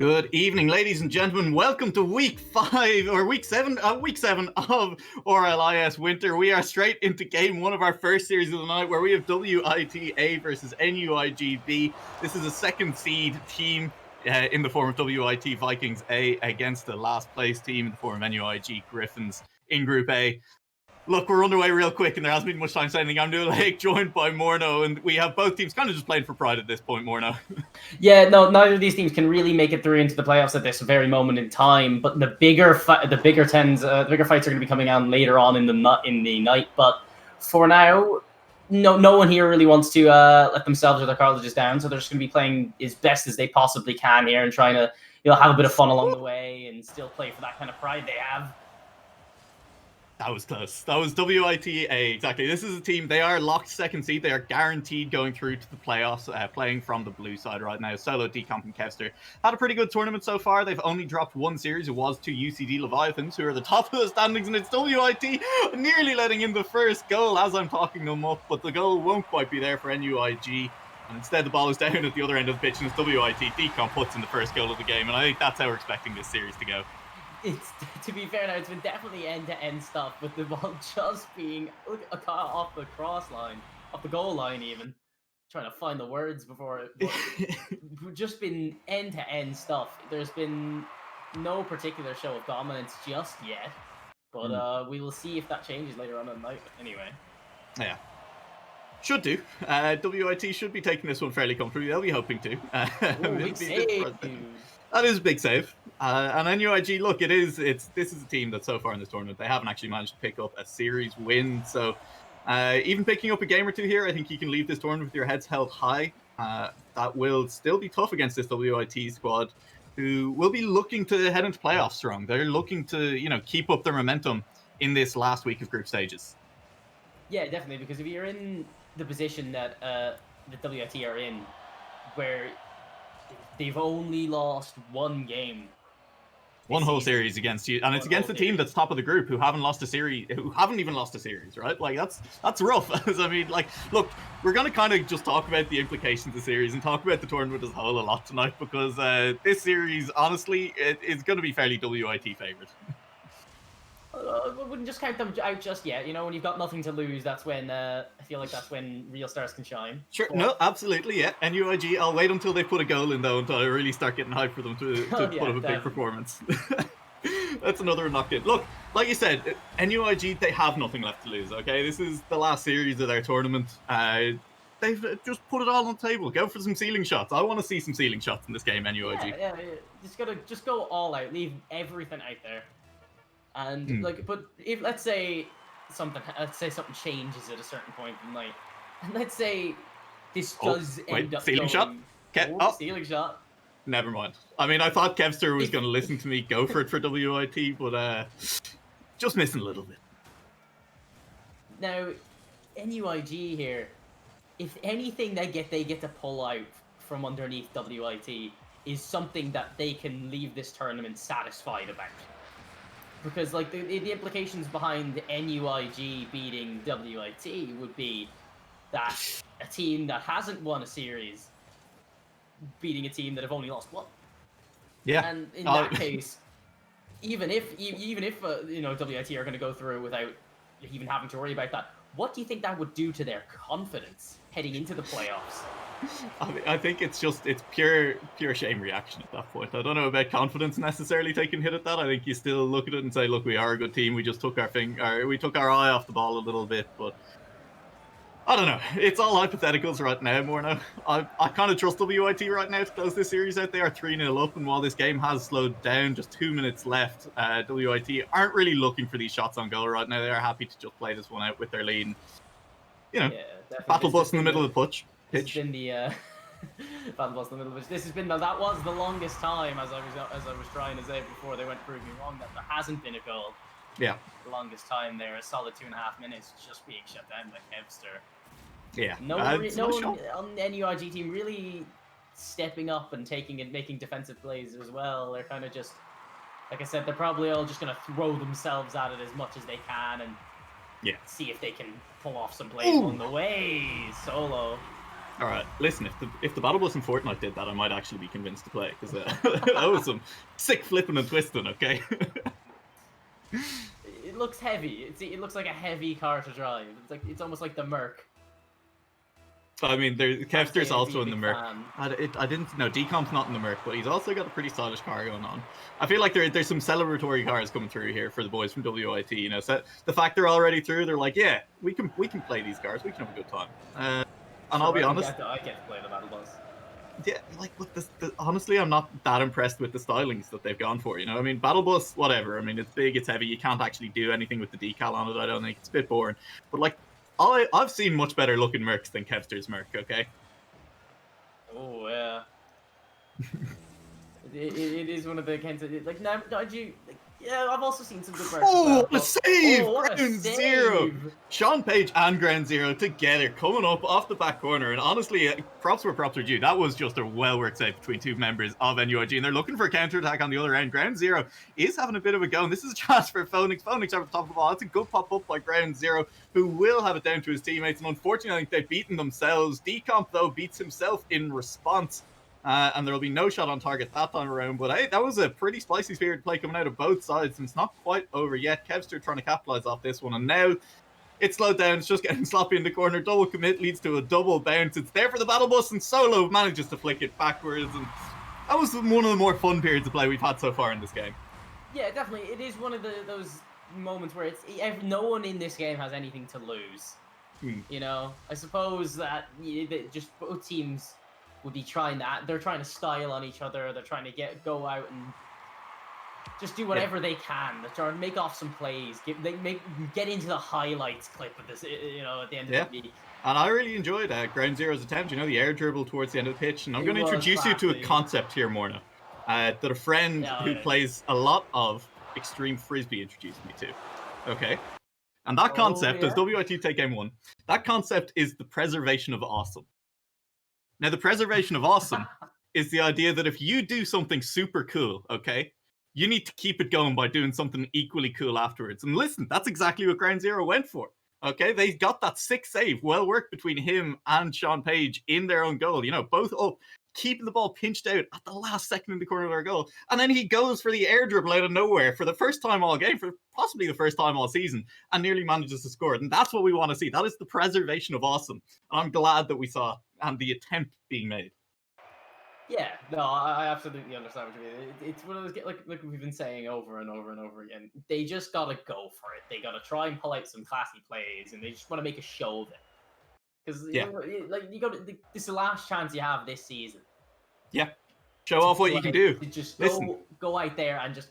Good evening, ladies and gentlemen. Welcome to week seven of RLIS Winter. We are straight into game one of our first series of the night, where we have WITA versus NUIGB. This is a second seed team in the form of WIT Vikings A against the last place team in the form of NUIG Griffins in Group A. Look, we're underway real quick, and there hasn't been much time saying anything. I'm Nuala Lake, joined by Morno, and we have both teams kind of just playing for pride at this point, Morno. Yeah, no, neither of these teams can really make it through into the playoffs at this very moment in time. But the bigger fights are going to be coming out later on in the night. But for now, no one here really wants to let themselves or their colleges down. So they're just going to be playing as best as they possibly can here and trying to have a bit of fun along the way and still play for that kind of pride they have. That was close. That was WITA, exactly. This is a team, they are locked second seed. They are guaranteed going through to the playoffs, playing from the blue side right now. Solo, Decomp, and Kevster had a pretty good tournament so far. They've only dropped one series. It was to UCD Leviathans, who are the top of the standings, and it's WIT nearly letting in the first goal as I'm talking them up, but the goal won't quite be there for NUIG. And instead, the ball is down at the other end of the pitch, and it's WIT. Decomp puts in the first goal of the game, and I think that's how we're expecting this series to go. To be fair now, it's been definitely end-to-end stuff, with the ball just being off the cross line, off the goal line even. Trying to find the words before it. Just been end-to-end stuff. There's been no particular show of dominance just yet, but we will see if that changes later on in the night. Anyway. Yeah. Should do. WIT should be taking this one fairly comfortably. They'll be hoping to. Big save, dude. That is a big save. And NUIG, look, this is a team that so far in this tournament, they haven't actually managed to pick up a series win. So even picking up a game or two here, I think you can leave this tournament with your heads held high. That will still be tough against this WIT squad, who will be looking to head into playoffs strong. They're looking to, keep up their momentum in this last week of group stages. Yeah, definitely, because if you're in the position that the WIT are in, where they've only lost one game, one whole series against you, and it's against the team that's top of the group, who haven't even lost a series, right? Like that's rough. I mean, like, look, we're gonna kind of just talk about the implications of the series and talk about the tournament as a whole a lot tonight, because this series, honestly, it's going to be fairly WIT favored. I wouldn't just count them out just yet. When you've got nothing to lose, that's when I feel like that's when real stars can shine. Sure, no, absolutely, yeah. NUIG, I'll wait until they put a goal in, though, until I really start getting hyped for them to put up a big performance. That's another knocked in. Look, like you said, NUIG, they have nothing left to lose, okay? This is the last series of their tournament. They've just put it all on the table. Go for some ceiling shots. I want to see some ceiling shots in this game, NUIG. Yeah. Just go all out. Leave everything out there. And but if let's say something changes at a certain point in the night, and let's say this does end up ceiling shot. Ceiling shot. Never mind. I mean, I thought Kevster was going to listen to me go for it for WIT, but just missing a little bit. Now, NUIG here, if anything they get to pull out from underneath WIT is something that they can leave this tournament satisfied about. Because, like, the implications behind NUIG beating WIT would be that a team that hasn't won a series beating a team that have only lost one. Yeah. And in that case, even if WIT are going to go through without even having to worry about that, what do you think that would do to their confidence heading into the playoffs? I think it's pure shame reaction at that point. I don't know about confidence necessarily taking hit at that. I think you still look at it and say, look, we are a good team. We just took our eye off the ball a little bit, but I don't know. It's all hypotheticals right now, Morno. I kind of trust WIT right now to close this series out. They are 3-0 up, and while this game has slowed down, just 2 minutes left, WIT aren't really looking for these shots on goal right now. They are happy to just play this one out with their lead. Battle bus in the middle of the pitch. This has been the battle bus in the middle of the pitch. That was the longest time, as I was trying to say before they went to prove me wrong, that there hasn't been a goal. Yeah. The longest time there, a solid 2.5 minutes just being shut down by Kevster. Yeah. No one on the NUIG team really stepping up and making defensive plays as well. They're kind of just, like I said, they're probably all just going to throw themselves at it as much as they can and see if they can pull off some plays along the way. Solo. All right, listen. If the Battle Bus in Fortnite did that, I might actually be convinced to play because that was some sick flipping and twisting. Okay. It looks heavy. It looks like a heavy car to drive. It's almost like the Merc. I mean, Kevster's also in the Merc. Fan. I didn't know Decomp's not in the Merc, but he's also got a pretty stylish car going on. I feel like there's some celebratory cars coming through here for the boys from WIT. You know, so the fact they're already through, they're like, yeah, we can play these cars. We can have a good time. And I'll be honest, I get to play the Battle Bus. yeah, like look, honestly, I'm not that impressed with the stylings that they've gone for. You know, I mean, Battle Bus, whatever. I mean, it's big, it's heavy. You can't actually do anything with the decal on it. I don't think it's a bit boring. But like, I've seen much better looking Mercs than Kevster's Merc. Okay. Oh yeah. it is one of the kinds of like now. Yeah, I've also seen some good Mercs. Oh, a save! What Ground a save! Zero. Sean Page and Ground Zero together, coming up off the back corner. And honestly, props where props are due. That was just a well-worked save between two members of NUIG. And they're looking for a counter-attack on the other end. Ground Zero is having a bit of a go. And this is a chance for Phoenix. Phoenix over the top of the ball. That's a good pop-up by Ground Zero, who will have it down to his teammates. And unfortunately, I think they've beaten themselves. Decomp, though, beats himself in response. And there will be no shot on target that time around. But hey, that was a pretty spicy spirited play coming out of both sides, and it's not quite over yet. Kevster trying to capitalize off this one, and now it's slowed down. It's just getting sloppy in the corner. Double commit leads to a double bounce. It's there for the Battle Bus, and Solo manages to flick it backwards. And that was one of the more fun periods of play we've had so far in this game. Yeah, definitely. It is one of those moments where no one in this game has anything to lose. You know, I suppose that just both teams would be trying that. They're trying to style on each other. They're trying to go out and just do whatever they can. They're trying to make off some plays. Get into the highlights clip of this. You know, at the end of the week. And I really enjoyed Ground Zero's attempt. You know, the air dribble towards the end of the pitch. And I'm going to introduce you to a concept here, Morna, that a friend who plays a lot of Extreme Frisbee introduced me to. Okay. And that concept, as WIT take game one, that concept is the preservation of awesome. Now, the preservation of awesome is the idea that if you do something super cool, okay, you need to keep it going by doing something equally cool afterwards. And listen, that's exactly what Ground Zero went for. Okay, they got that sick save, well worked between him and Sean Page in their own goal. You know, both up, keeping the ball pinched out at the last second in the corner of their goal. And then he goes for the air dribble out of nowhere for the first time all game, for possibly the first time all season, and nearly manages to score it. And that's what we want to see. That is the preservation of awesome. And I'm glad that we saw and the attempt being made. Yeah, no, I absolutely understand what you mean. It's one of those, like we've been saying over and over and over again. They just gotta go for it. They gotta try and pull out some classy plays, and they just want to make a show of it. Because this is the last chance you have this season. Yeah, show off what you can do. Just go out there and just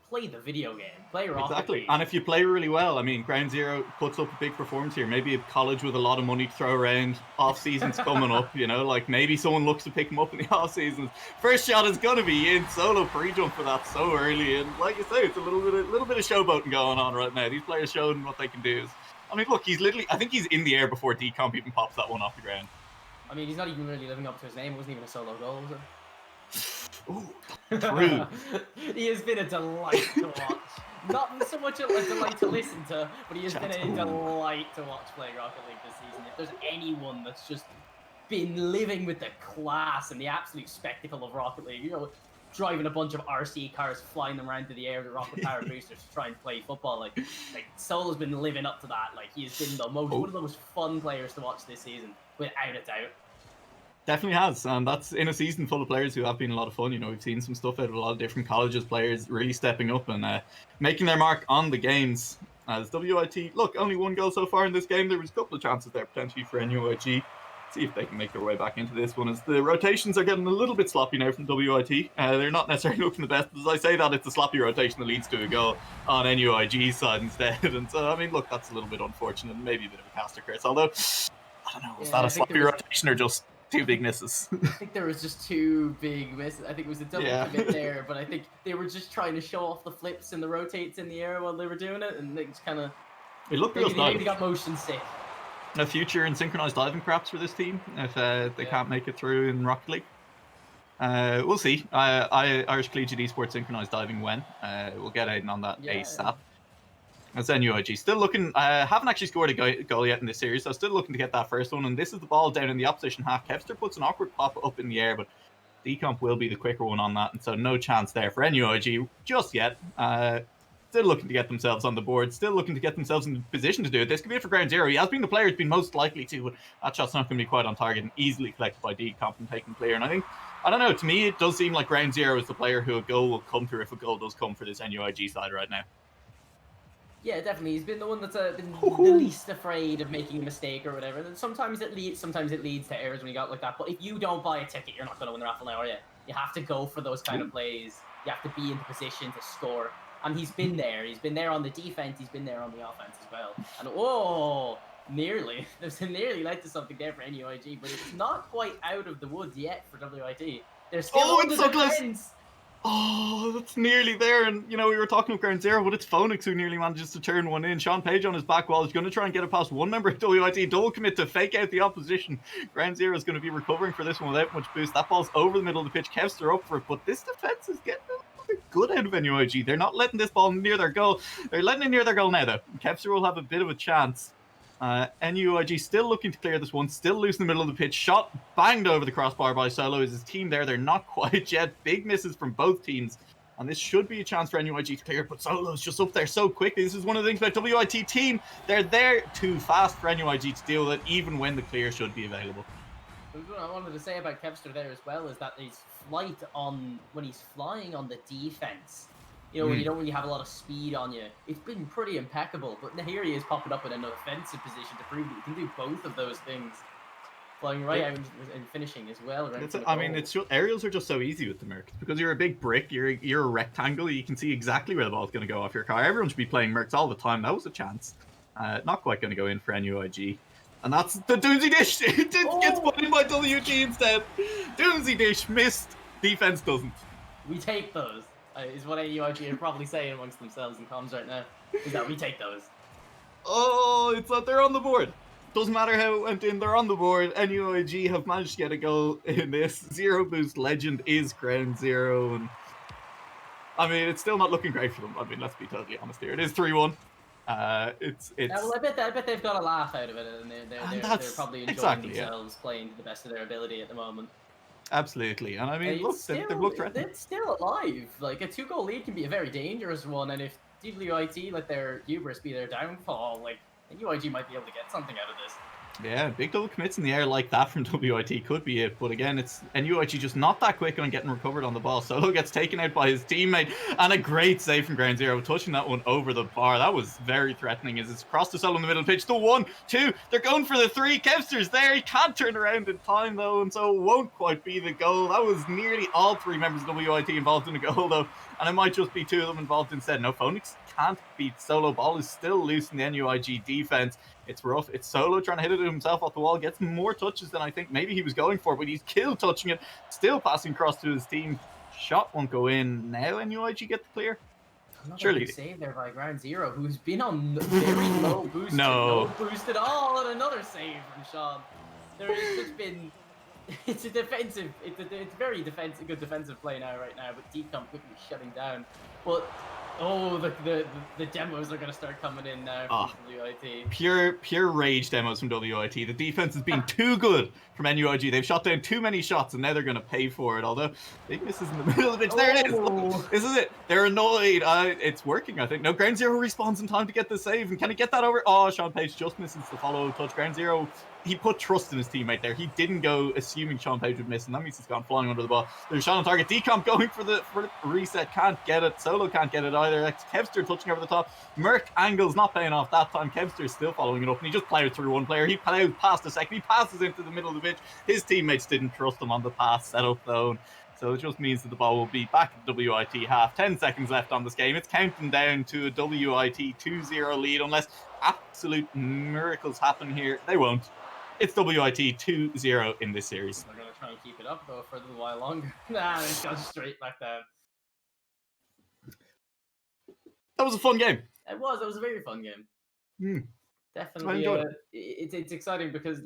play the video game, play Rocket Exactly. League. And if you play really well, I mean, Ground Zero puts up a big performance here. Maybe a college with a lot of money to throw around. Off season's coming up, you know, like maybe someone looks to pick him up in the off season. First shot is gonna be in. Solo pre-jump for that so early, and like you say, it's a little bit of showboating going on right now. These players showing what they can do. I mean, look, I think he's in the air before Decomp even pops that one off the ground. I mean, he's not even really living up to his name. It wasn't even a solo goal, was it? Ooh, true. He has been a delight to watch. Not so much a delight to listen to, but he has been a delight to watch play Rocket League this season. If there's anyone that's just been living with the class and the absolute spectacle of Rocket League, you know, driving a bunch of RC cars, flying them around to the air with rocket power boosters to try and play football, like Solo's been living up to that. Like, he has been one of the most fun players to watch this season, without a doubt. Definitely has, and that's in a season full of players who have been a lot of fun. You know, we've seen some stuff out of a lot of different colleges, players really stepping up and making their mark on the games. As WIT, look, only one goal so far in this game. There was a couple of chances there potentially for NUIG. See if they can make their way back into this one, as the rotations are getting a little bit sloppy now from WIT. They're not necessarily looking the best. As I say that, it's a sloppy rotation that leads to a goal on NUIG's side instead. And so, I mean, look, that's a little bit unfortunate and maybe a bit of a caster curse. Although, I don't know, was that a sloppy rotation or just two big misses? I think there was just two big misses. I think it was a double commit there, but I think they were just trying to show off the flips and the rotates in the air while they were doing it, and they just kind of... It looked real stylish. Maybe got motion sick. A future in synchronized diving perhaps for this team if they can't make it through in Rocket League. We'll see. Irish Collegiate Esports synchronized diving when. We'll get Aiden on that ASAP. That's NUIG. Still looking, haven't actually scored a goal yet in this series, so still looking to get that first one. And this is the ball down in the opposition half. Kevster puts an awkward pop up in the air, but Decomp will be the quicker one on that. And so no chance there for NUIG just yet. Still looking to get themselves on the board, still looking to get themselves in position to do it. This could be it for Ground Zero. He has been the player who's been most likely to, but that shot's not going to be quite on target and easily collected by Decomp and taken clear. And I don't know, to me, it does seem like Ground Zero is the player who a goal will come through if a goal does come for this NUIG side right now. Yeah, definitely. He's been the one that's been the least afraid of making a mistake or whatever. And sometimes it leads to errors when you got like that. But if you don't buy a ticket, you're not going to win the raffle now, are you? You have to go for those kind of plays. You have to be in the position to score. And he's been there. He's been there on the defense. He's been there on the offense as well. And nearly. There's a nearly led to something there for NUIG, but it's not quite out of the woods yet for WIT. They're still on the defense. Oh, that's nearly there. And, we were talking about Ground Zero, but it's Phoenix who nearly manages to turn one in. Sean Page on his back wall is going to try and get it past one member of WIT. Double commit to fake out the opposition. Ground Zero is going to be recovering for this one without much boost. That ball's over the middle of the pitch. Kevster up for it, but this defense is getting a little bit good out of NUIG. They're not letting this ball near their goal. They're letting it near their goal now, though. Kevster will have a bit of a chance. NUIG still looking to clear this one, still loose in the middle of the pitch. Shot banged over the crossbar by Solo. Is his team there? They're not quite yet. Big misses from both teams. And this should be a chance for NUIG to clear, but Solo's just up there so quickly. This is one of the things about WIT team. They're there too fast for NUIG to deal with it, even when the clear should be available. What I wanted to say about Kevster there as well is that his flight when he's flying on the defense, when you don't really have a lot of speed on you, it's been pretty impeccable. But here he is popping up in an offensive position to prove that you can do both of those things. Flying right out and finishing as well. It's just, aerials are just so easy with the Mercs because you're a big brick, you're a rectangle. You can see exactly where the ball's going to go off your car. Everyone should be playing Mercs all the time. That was a chance. Not quite going to go in for NUIG. And that's the Doomsy Dish. It gets put in by WG instead. Doomsy Dish missed. Defense doesn't. We take those. Is what NUIG are probably saying amongst themselves in comms right now. Is that we take those. Oh, it's that they're on the board. Doesn't matter how it went in, they're on the board. NUIG have managed to get a goal in this. Zero boost legend is Ground Zero. And it's still not looking great for them. Let's be totally honest here. It is 3-1. It's well, I bet they've got a laugh out of it, and they're probably enjoying themselves playing to the best of their ability at the moment. Absolutely. And they've looked threatening. They're still alive. Like, a 2-goal lead can be a very dangerous one, and if WIT let their hubris be their downfall, NUIG might be able to get something out of this. Yeah, big double commits in the air like that from WIT could be it. But again, it's NUIG just not that quick on getting recovered on the ball. Solo gets taken out by his teammate, and a great save from Ground Zero, touching that one over the bar. That was very threatening as it's crossed the Solo in the middle of the pitch. The 1-2, they're going for the 3. Kevster's there. He can't turn around in time, though, and so it won't quite be the goal. That was nearly all 3 members of WIT involved in a goal, though, and it might just be 2 of them involved instead. No, Phoenix can't beat Solo. Ball is still loose in the NUIG defense. It's rough. It's Solo trying to hit it himself off the wall. Gets more touches than I think maybe he was going for, but he's killed touching it. Still passing across to his team. Shot won't go in. Now NUIG get the clear. Surely save there by Ground Zero, who's been on very low boost. No boost at all, and another save from Sean. There has just been. It's a defensive. It's very good defensive play right now, but Decomp quickly shutting down. But the demos are going to start coming in now from WIT. Pure rage demos from WIT. The defense has been too good from NUIG. They've shot down too many shots, and now they're going to pay for it. Although big misses in the middle of the pitch. There it is. Look, this is it. They're annoyed. It's working, I think. No, Ground Zero responds in time to get the save. And can he get that over? Oh, Sean Page just misses the follow touch. Ground Zero, he put trust in his teammate there. He didn't go assuming Sean Page would miss, and that means he's gone flying under the ball. There's a shot on target. Decomp going for the reset. Can't get it. Solo can't get it either. Kevster touching over the top. Merc angle's not paying off that time. Kevster's still following it up, and he just plowed through one player. He plowed past a second. He passes into the middle of the pitch. His teammates didn't trust him on the pass setup, though. So it just means that the ball will be back at the WIT half. 10 seconds left on this game. It's counting down to a WIT 2-0 lead unless absolute miracles happen here. They won't. It's WIT 2-0 in this series. They're going to try and keep it up, though, for a little while longer. Nah, it's gone straight back down. That was a fun game. It was a very fun game. Definitely. It's exciting because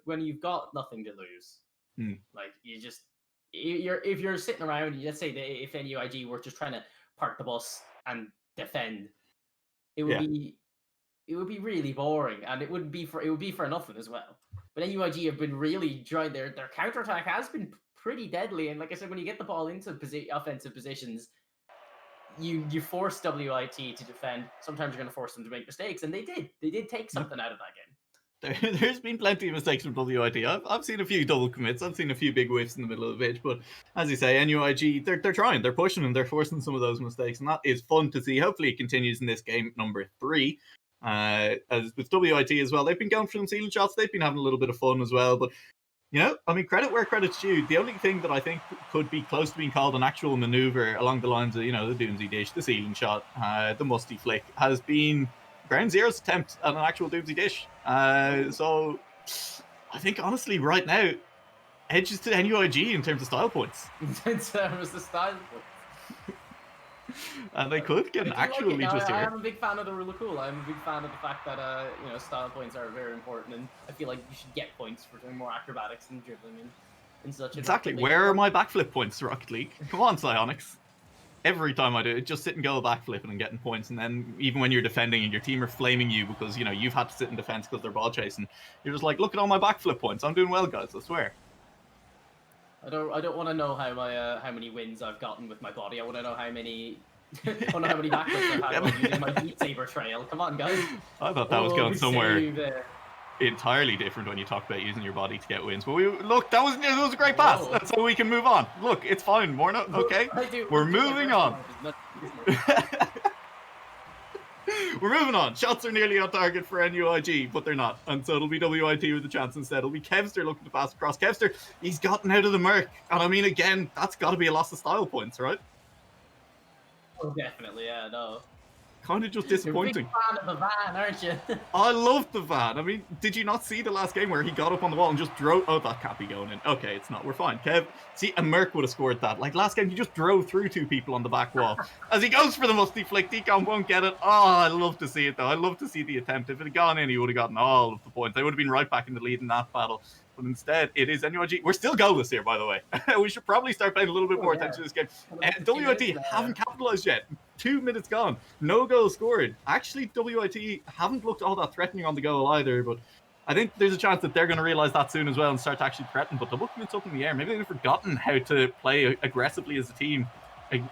when you've got nothing to lose, if you're sitting around, let's say if NUIG were just trying to park the bus and defend, it would be really boring, and it would be for nothing as well. But NUIG have been really trying. Their counterattack has been pretty deadly, and like I said, when you get the ball into offensive positions, you force WIT to defend. Sometimes you're going to force them to make mistakes, and they did. They did take something out of that game. There's been plenty of mistakes from WIT. I've seen a few double commits. I've seen a few big whiffs in the middle of the pitch. But as you say, NUIG, they're trying. They're pushing and they're forcing some of those mistakes. And that is fun to see. Hopefully it continues in this game number 3. As with WIT as well, they've been going for some ceiling shots. They've been having a little bit of fun as well. But, you know, I mean, credit where credit's due. The only thing that I think could be close to being called an actual maneuver along the lines of, you know, the Doomsy Dish, the ceiling shot, the musty flick, has been Ground Zero's attempt at an actual Doomsy Dish. So I think, honestly, right now, edges to NUIG in terms of style points. In terms of style points. And they could get an actual lead just here. I am a big fan of the rule of cool. I'm a big fan of the fact that you know, style points are very important, and I feel like you should get points for doing more acrobatics and dribbling and such. Exactly. Where are my backflip points, Rocket League? Come on, Psyonix. Every time I do it, just sit and go backflipping and getting points, and then even when you're defending and your team are flaming you because, you know, you've had to sit in defense because they're ball chasing, you're just like, look at all my backflip points. I'm doing well, guys. I swear. I don't want to know how many wins I've gotten with my body. I want to know how many. I don't know how many backflips I've had while using my Beat Saber trail. Come on, guys. I thought that was going somewhere entirely different when you talk about using your body to get wins. But look, that was a great pass. Whoa. That's how we can move on. Look, it's fine. Morno, okay? We're moving on. We're moving on. Shots are nearly on target for NUIG, but they're not. And so it'll be WIT with the chance instead. It'll be Kevster looking to pass across. Kevster, he's gotten out of the Merc. And I mean, again, that's got to be a loss of style points, right? Oh, definitely, yeah, no. Kind of just disappointing. You're a big fan of the van, aren't you? I love the van. I mean, did you not see the last game where he got up on the wall and just drove? Oh, that can't be going in. Okay, it's not. We're fine. Kev, see, a Merc would have scored that. Like last game, he just drove through 2 people on the back wall. As he goes for the musty flick, Decon won't get it. Oh, I love to see it, though. I love to see the attempt. If it had gone in, he would have gotten all of the points. They would have been right back in the lead in that battle. But instead, it is NUIG. We're still goalless here, by the way. We should probably start paying a little bit more attention to this game. WIT haven't capitalized yet. 2 minutes gone. No goal scored. Actually, WIT haven't looked all that threatening on the goal either, but I think there's a chance that they're going to realize that soon as well and start to actually threaten. But they're looking at something in the air. Maybe they've forgotten how to play aggressively as a team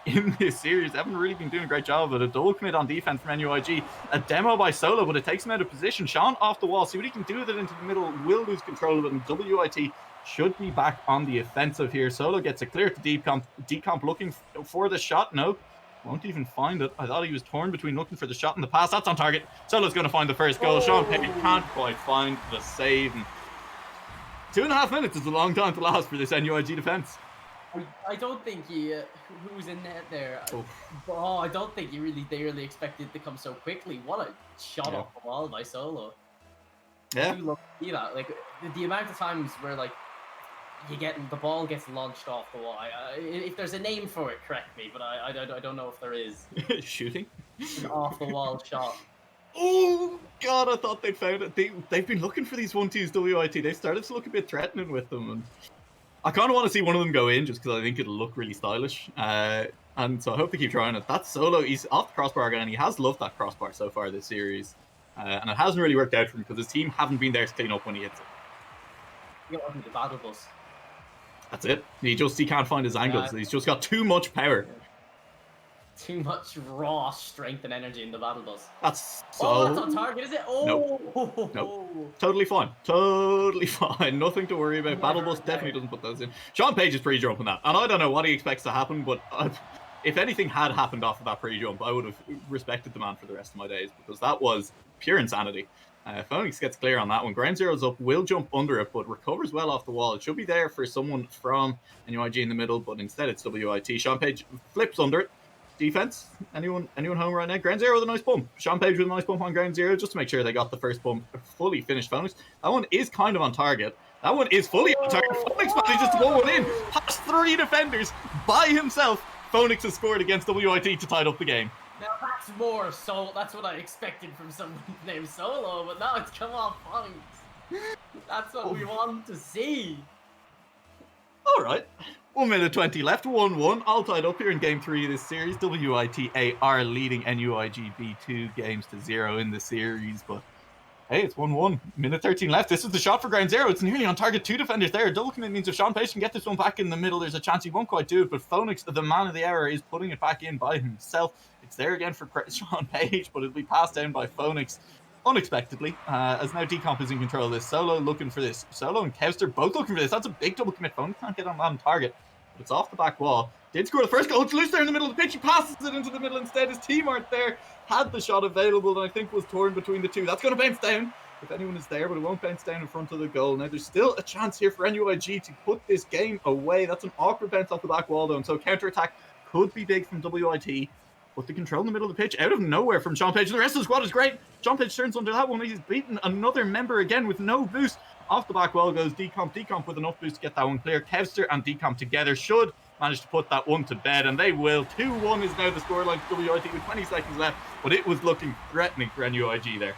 in this series. They haven't really been doing a great job of it. A double commit on defense from NUIG. A demo by Solo, but it takes him out of position. Sean off the wall. See what he can do with it into the middle. Will lose control of it, and WIT should be back on the offensive here. Solo gets it clear to Decomp. Decomp looking for the shot. No, won't even find it. I thought he was torn between looking for the shot and the pass. That's on target. Solo's going to find the first goal. Sean Payne can't quite find the save. And 2.5 minutes is a long time to last for this NUIG defense. I don't think who's in net there. Oh, I don't think they really expected it to come so quickly. What a shot off the wall by Solo. Yeah. I do love to see that. Like the amount of times where like the ball gets launched off the wall. If there's a name for it, correct me, but I don't know if there is. Shooting? An off the wall shot. Oh god, I thought they'd found it. They've been looking for these 1-2s WIT. They started to look a bit threatening with them, and I kind of want to see one of them go in just because I think it'll look really stylish. And so I hope they keep trying it. That's Solo. He's off the crossbar again, and he has loved that crossbar so far this series. And it hasn't really worked out for him because his team haven't been there to clean up when he hits it. You got the battle bus. That's it. He can't find his angles. He's just got too much power. Too much raw strength and energy in the battle bus. That's so... Oh, that's on target, is it? Oh! Nope. Totally fine. Totally fine. Nothing to worry about. Battle bus definitely doesn't put those in. Sean Page is pre-jumping that. And I don't know what he expects to happen, but if anything had happened off of that pre-jump, I would have respected the man for the rest of my days, because that was pure insanity. Phoenix gets clear on that one. Ground Zero's up, will jump under it, but recovers well off the wall. It should be there for someone from NUIG in the middle, but instead it's WIT. Sean Page flips under it. Defense? Anyone home right now? Ground Zero with a nice bump. Sean Page with a nice bump on Ground Zero just to make sure they got the first bump fully finished. Phoenix. That one is kind of on target. That one is fully on target. Phoenix manages to go one in. Past 3 defenders by himself. Phoenix has scored against WIT to tie up the game. Now that's more so. That's what I expected from someone named Solo, but now it's come off Phoenix. That's what we want to see. All right. 1 minute 20 left, 1-1, all tied up here in game 3 of this series. WITA are leading NUIG B2 games to 0 in the series, but hey, it's 1-1. Minute 13 left. This is the shot for ground zero. It's nearly on target. 2 defenders there. Double commit means if Sean Page can get this one back in the middle, there's a chance he won't quite do it. But Phoenix, the man of the hour, is putting it back in by himself. It's there again for Sean Page, but it'll be passed down by Phoenix unexpectedly, as now Decomp is in control of this. Solo looking for this. Solo and Kevster both looking for this. That's a big double commit. Phoenix can't get on target, but it's off the back wall. Did score the first goal. It's loose there in the middle of the pitch. He passes it into the middle instead. His team aren't there. Had the shot available and I think was torn between the two. That's going to bounce down if anyone is there, but it won't bounce down in front of the goal. Now, there's still a chance here for NUIG to put this game away. That's an awkward bounce off the back wall, though, and so counter-attack could be big from WIT. But the control in the middle of the pitch, out of nowhere from Sean Page. And the rest of the squad is great. Sean Page turns under that one. He's beaten another member again with no boost. Off the back wall goes Decomp. Decomp with enough boost to get that one clear. Kevster and Decomp together should manage to put that one to bed, and they will. 2-1 is now the scoreline for WIT with 20 seconds left, but it was looking threatening for NUIG there.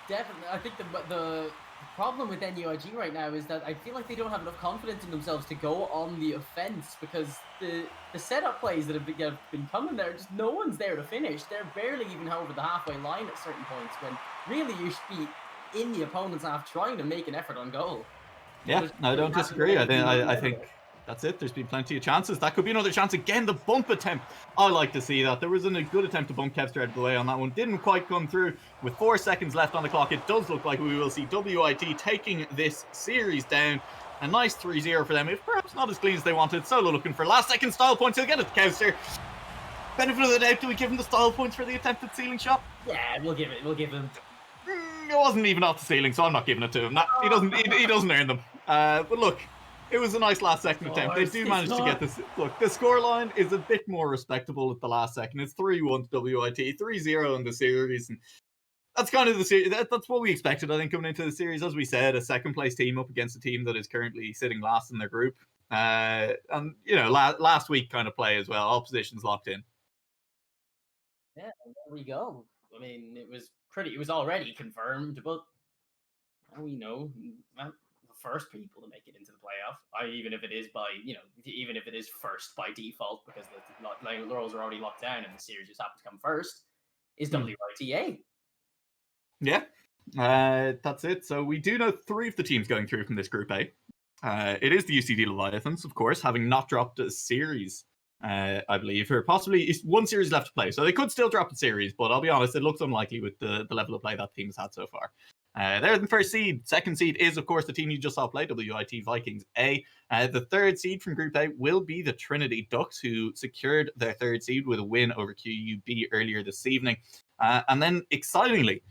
Definitely. I think the problem with NUIG right now is that I feel like they don't have enough confidence in themselves to go on the offense, because the setup plays that have been coming there, just no one's there to finish. They're barely even over the halfway line at certain points, when really you should be in the opponent's half trying to make an effort on goal. Yeah, I don't disagree. I think that's it. There's been plenty of chances. That could be another chance again. The bump attempt. I like to see that. There was a good attempt to bump Kevster out of the way on that one. Didn't quite come through. With 4 seconds left on the clock, it does look like we will see WIT taking this series down. A nice 3-0 for them, if perhaps not as clean as they wanted. Solo looking for last second style points. He'll get it to Kevster. Benefit of the doubt, do we give him the style points for the attempted ceiling shot? Yeah, we'll give him. It wasn't even off the ceiling, so I'm not giving it to him. He doesn't earn them. But look, it was a nice last second attempt. They do manage to get this. Look, the scoreline is a bit more respectable at the last second. It's 3-1 to WIT, 3-0 in the series, and that's kind of the series. That's what we expected, I think, coming into the series. As we said, a second place team up against a team that is currently sitting last in their group. And you know, last week kind of play as well. All positions locked in. Yeah, there we go. I mean, it was already confirmed, but now we know the first people to make it into the playoff, even if it is first by default, because the roles are already locked down and the series just happens to come first, is WITA. Yeah, that's it. So we do know 3 of the teams going through from this group A. It is the UCD Leviathans, of course, having not dropped a series, I believe, or possibly 1 series left to play. So they could still drop a series, but I'll be honest, it looks unlikely with the level of play that team has had so far. They're the first seed. Second seed is, of course, the team you just saw play, WIT Vikings A. The third seed from Group A will be the Trinity Ducks, who secured their third seed with a win over QUB earlier this evening. And then, excitingly,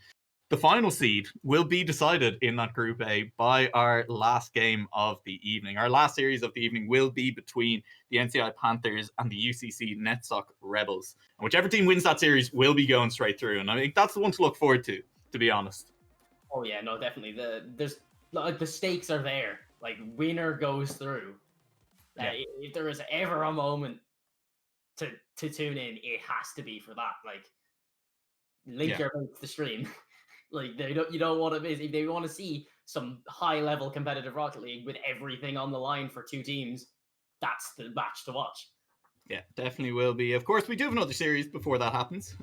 the final seed will be decided in that Group A by our last game of the evening. Our last series of the evening will be between the NCI Panthers and the UCC NetSoc Rebels. And whichever team wins that series will be going straight through. And I think that's the one to look forward to be honest. Oh yeah, no, definitely. The stakes are there. Like, winner goes through. Yeah. If there is ever a moment to tune in, it has to be for that. Like, link your mates to stream. Like, you don't want to miss. If they want to see some high level competitive Rocket League with everything on the line for 2 teams, that's the match to watch. Yeah, definitely will be. Of course, we do have another series before that happens.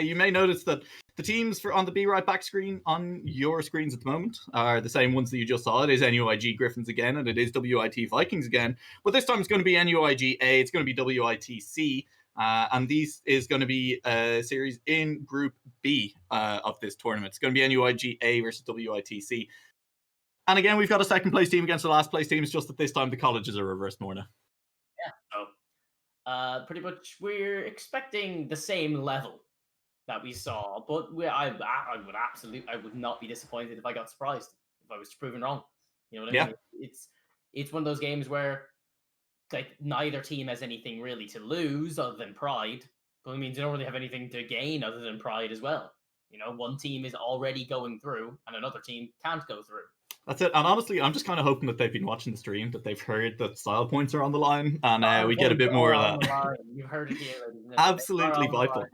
You may notice that the teams on the Be Right Back screen on your screens at the moment are the same ones that you just saw. It is NUIG Griffins again, and it is WIT Vikings again. But this time it's going to be NUIG A, it's going to be WITC, and this is going to be a series in Group B of this tournament. It's going to be NUIG A versus WITC. And again, we've got a second place team against the last place team. It's just that this time the colleges are reversed, Morna. Yeah, so pretty much we're expecting the same level that we saw, but I would not be disappointed if I got surprised, if I was proven wrong. You know what I mean? It's one of those games where, like, neither team has anything really to lose other than pride, but it means they don't really have anything to gain other than pride as well. You know, one team is already going through and another team can't go through. That's it. And honestly, I'm just kind of hoping that they've been watching the stream, that they've heard that style points are on the line, and we get a bit more of that. You've heard it here. Absolutely vital.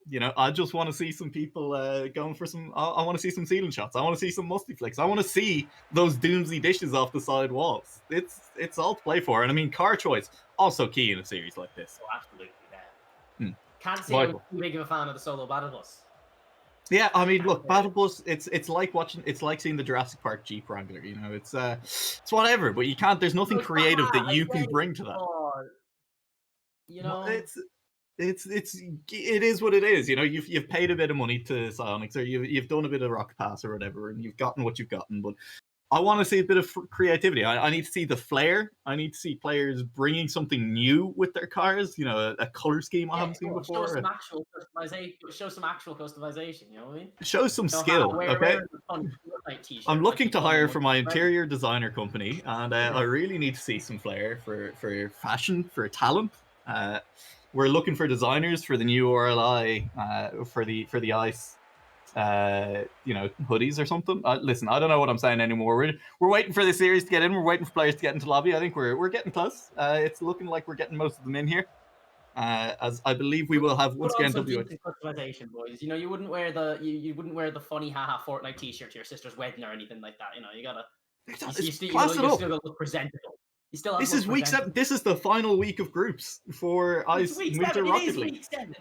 You know, I just want to see some people going for some. I want to see some ceiling shots. I want to see some musty flicks. I want to see those doomsy dishes off the side walls. It's all to play for. And I mean, car choice also key in a series like this. Oh, absolutely, yeah. Hmm. Can't say I'm too big of a fan of the solo battle bus. Yeah, I mean, look, Battle Bus. It's like watching. It's like seeing the Jurassic Park Jeep Wrangler. You know, it's whatever. But you can't. There's nothing creative that you can bring to that. You know, it is what it is. You know, you've paid a bit of money to Psyonix, or you've done a bit of Rocket Pass or whatever, and you've gotten what you've gotten. But I want to see a bit of creativity. I need to see the flair. I need to see players bringing something new with their cars. You know, a color scheme I haven't seen before. Show some actual customization. Show some actual customization. You know what I mean? Show some skill. Okay. I'm looking to hire for my interior designer company, and I really need to see some flair for fashion, for talent. We're looking for designers for the new RLI, for the ice. You know, hoodies or something. Listen, I don't know what I'm saying anymore. We're waiting for the series to get in. We're waiting for players to get into lobby. I think we're getting close. It's looking like we're getting most of them in here. As I believe we will have once again customization, boys. You know, you wouldn't wear the you wouldn't wear the funny haha Fortnite T-shirt to your sister's wedding or anything like that. You know, you gotta still look presentable. You still have this is week 7. This is the final week of groups for Ice Winter Rocket League. Week 7.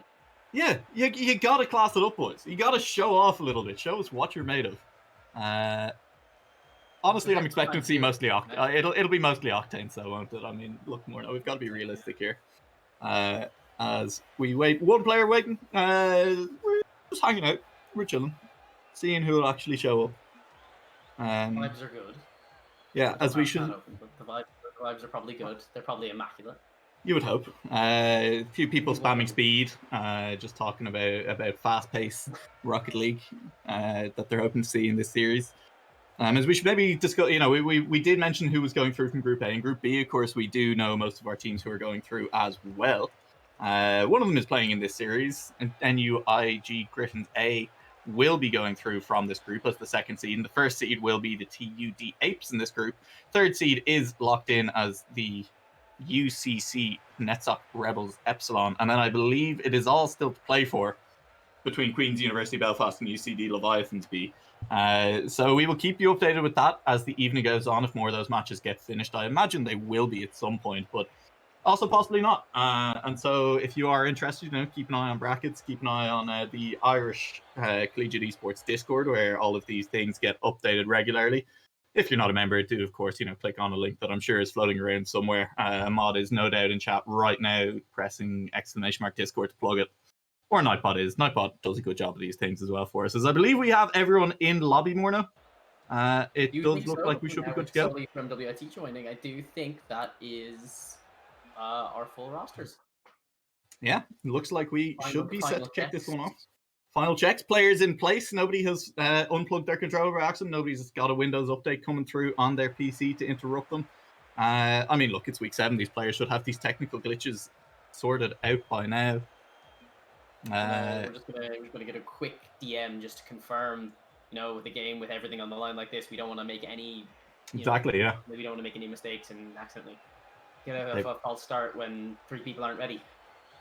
Yeah, you gotta class it up, boys. You gotta show off a little bit. Show us what you're made of. Honestly, I'm expecting to see mostly Octane. It'll be mostly Octane, so won't it? I mean, look, more. We've got to be realistic here. As we wait, one player waiting. We're just hanging out. We're chilling, seeing who will actually show up. Vibes are good. Yeah, as we should. The vibes are probably good. They're probably immaculate. You would hope. A few people spamming speed, just talking about fast-paced Rocket League that they're hoping to see in this series. As we should maybe discuss, you know, we did mention who was going through from Group A. In Group B, of course, we do know most of our teams who are going through as well. One of them is playing in this series, and NUIG Griffins A will be going through from this group as the second seed, and the first seed will be the TUD Apes in this group. Third seed is locked in as the UCC Netsoc Rebels Epsilon, and then I believe it is all still to play for between Queen's University Belfast and UCD Leviathans B. So we will keep you updated with that as the evening goes on. If more of those matches get finished, I imagine they will be at some point, but also possibly not. And so if you are interested, you know, keep an eye on brackets, keep an eye on the Irish Collegiate Esports Discord, where all of these things get updated regularly. If you're not a member, do, of course, you know, click on a link that I'm sure is floating around somewhere. Mod is no doubt in chat right now, pressing !Discord to plug it. Or Nightbot is. Nightbot does a good job of these things as well for us. As I believe we have everyone in lobby more now. It does look like we should be good to go. From WIT joining, I do think that is our full rosters. Yeah, it looks like we should be set to check this one off. Final checks, players in place. Nobody has unplugged their controller by accident. Nobody's got a Windows update coming through on their PC to interrupt them. I mean, look, it's week 7. These players should have these technical glitches sorted out by now. We're just gonna get a quick DM just to confirm, you know, with the game, with everything on the line like this, we don't want to make any. Exactly, yeah. We don't want to make any mistakes and accidentally get a false start when 3 people aren't ready.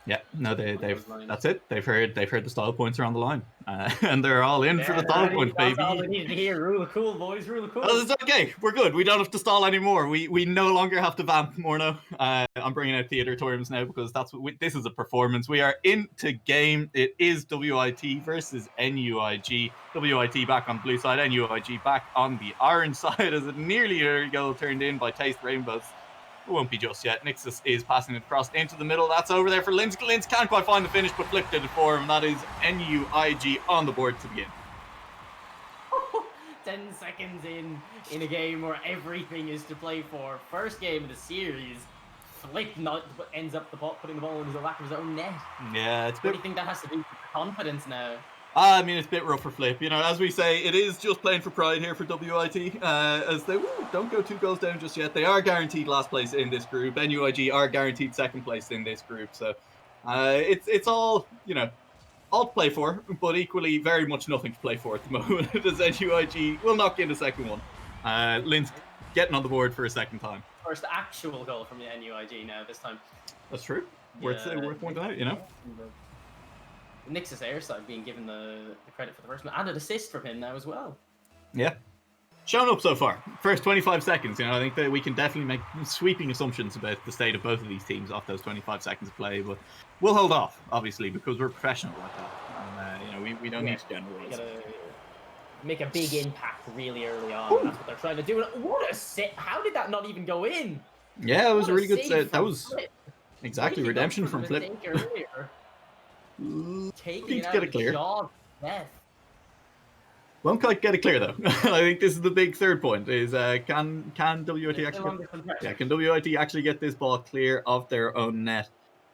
Yeah, no, that's it. They've heard the style points are on the line, and they're all in for the style points, baby. That's all they needed to hear. Rule of cool, boys. Rule of cool. Oh, it's okay. We're good. We don't have to stall anymore. We no longer have to vamp more now. I'm bringing out theater terms now because that's what this is a performance. We are into game. It is WIT versus NUIG. WIT back on the blue side, NUIG back on the orange side as a nearly early goal turned in by Taste Rainbows. It won't be just yet. Nixus is passing it across into the middle. That's over there for Linz. Linz can't quite find the finish, but flipped it for him. That is NUIG on the board to begin. 10 seconds in a game where everything is to play for. First game of the series. Flick ends up putting the ball in the back of his own net. Yeah, it's a bit... What do you think that has to do with confidence now? I mean, it's a bit rough for Flip. You know, as we say, it is just playing for pride here for WIT. As they don't go 2 goals down just yet. They are guaranteed last place in this group. NUIG are guaranteed second place in this group. So it's all, you know, all to play for, but equally very much nothing to play for at the moment. As NUIG will not get a second one. Linz getting on the board for a second time. First actual goal from the NUIG now this time. That's true. Worth pointing out, you know. Nix's airside being given the credit for the first one, and an assist from him now as well. Yeah. Shown up so far. First 25 seconds, I think that we can definitely make sweeping assumptions about the state of both of these teams off those 25 seconds of play, but we'll hold off, obviously, because we're professional like that. And, we don't need to generalize. Make a big impact really early on. And that's what they're trying to do. What a set! How did that not even go in? Yeah, it was a really good set. That was Flip. exactly redemption from Flip. Taking it out of the jaws of death. Won't quite get it clear though. I think this is the big third point: is can WIT actually can WIT actually get this ball clear of their own net?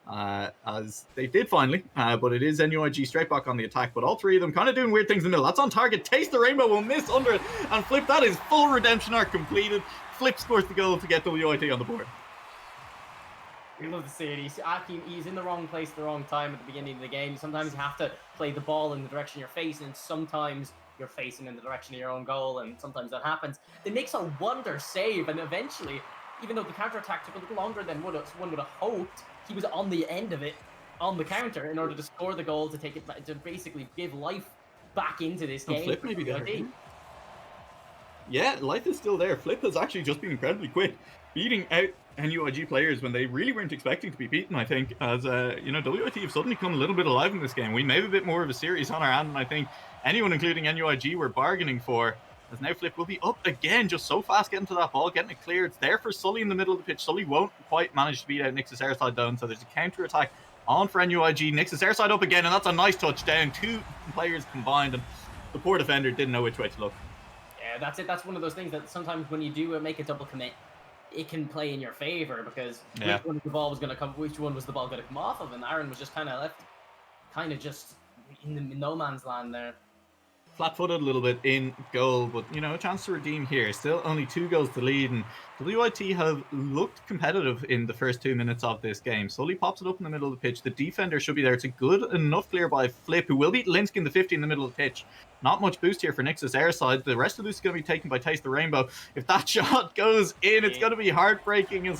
As they did finally, but it is NUIG straight back on the attack. But all three of them kind of doing weird things in the middle. That's on target. Taste the Rainbow will miss under it, and Flip. That is full redemption arc completed. Flip scores the goal to get WIT on the board. We love to see it. He's in the wrong place at the wrong time at the beginning of the game. Sometimes you have to play the ball in the direction you're facing, and sometimes you're facing in the direction of your own goal, and sometimes that happens. It makes a wonder save, and eventually, even though the counter-attack took a little longer than one would have hoped, he was on the end of it, on the counter, in order to score the goal, to take it back, to basically give life back into this game. Flip maybe there. Yeah, life is still there. Flip has actually just been incredibly quick, beating out NUIG players when they really weren't expecting to be beaten, I think, as WIT have suddenly come a little bit alive in this game. We may have a bit more of a series on our hand, and I think anyone, including NUIG, were bargaining for, as now Flip will be up again, just so fast getting to that ball, getting it clear. It's there for Sully in the middle of the pitch. Sully won't quite manage to beat out Nix's airside down, so there's a counter-attack on for NUIG. Nix's airside up again, and that's a nice touchdown. Two players combined, and the poor defender didn't know which way to look. Yeah, that's it. That's one of those things that sometimes when you do make a double commit, it can play in your favor, because which one the ball was going to come, which one was the ball going to come off of, and Aaron was just kind of left, just in the no man's land there. Flat-footed a little bit in goal, but a chance to redeem here. Still only 2 goals to lead, and WIT have looked competitive in the first 2 minutes of this game. Sully pops it up in the middle of the pitch. The defender should be there. It's a good enough clear by Flip, who will beat Linsky in the 50 in the middle of the pitch. Not much boost here for Nix's airside. The rest of this is going to be taken by Taste the Rainbow. If that shot goes in, it's going to be heartbreaking.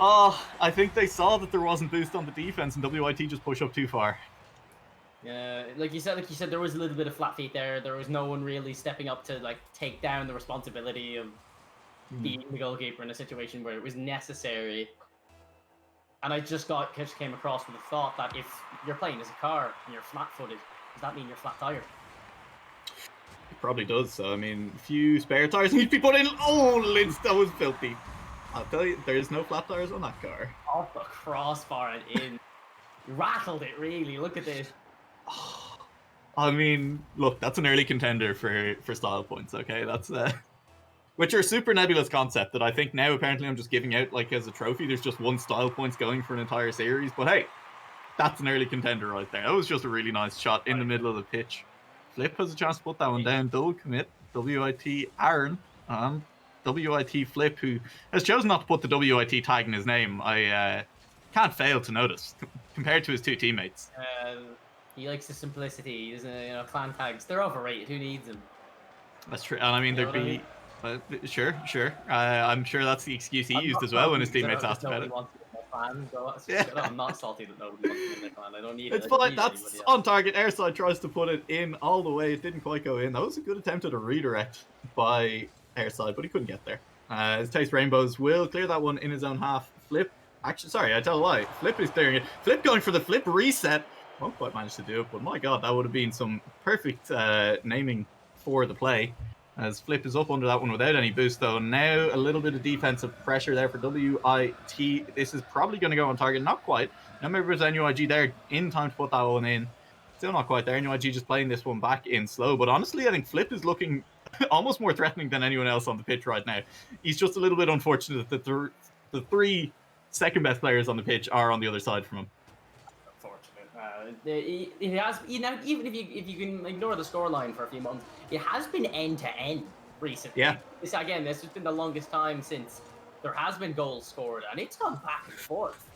I think they saw that there wasn't boost on the defense, and WIT just push up too far. Yeah, like you said, there was a little bit of flat feet there. There was no one really stepping up to take down the responsibility of beating the goalkeeper in a situation where it was necessary. And I just came across with the thought that if you're playing as a car and you're flat-footed, does that mean you're flat-tired? It probably does. So, a few spare tires need to be put in. Oh, Linz, that was filthy. I'll tell you, there's no flat tires on that car. Off the crossbar and in. Rattled it, really. Look at this. Look, that's an early contender for style points, okay? That's which are a super nebulous concept that I think now apparently I'm just giving out as a trophy. There's just 1 style points going for an entire series, but hey, that's an early contender right there. That was just a really nice shot in the middle of the pitch. Flip has a chance to put that one down. Double commit. WIT Aaron, WIT Flip, who has chosen not to put the WIT tag in his name. I can't fail to notice compared to his 2 teammates. He likes the simplicity. He doesn't, clan tags, they're overrated. Who needs them? That's true. And there'd be... Sure. I'm sure that's the excuse he used as well when his teammates asked about it. I'm not salty that nobody wants to be in their clan. I don't need it. It's fine. That's on target. Airside tries to put it in all the way. It didn't quite go in. That was a good attempt at a redirect by Airside, but he couldn't get there. His Taste Rainbows will clear that one in his own half. Flip. Actually, sorry, I tell a lie. Flip is clearing it. Flip going for the Flip reset. Won't quite manage to do it, but my god, that would have been some perfect naming for the play. As Flip is up under that one without any boost, though. Now a little bit of defensive pressure there for WIT. This is probably going to go on target. Not quite. No members of NUIG there in time to put that one in. Still not quite there. NUIG just playing this one back in slow. But honestly, I think Flip is looking almost more threatening than anyone else on the pitch right now. He's just a little bit unfortunate that the 3 second best players on the pitch are on the other side from him. It has, even if you can ignore the scoreline for a few months, it has been end to end recently. Yeah. This has been the longest time since there has been goals scored, and it's gone back and forth.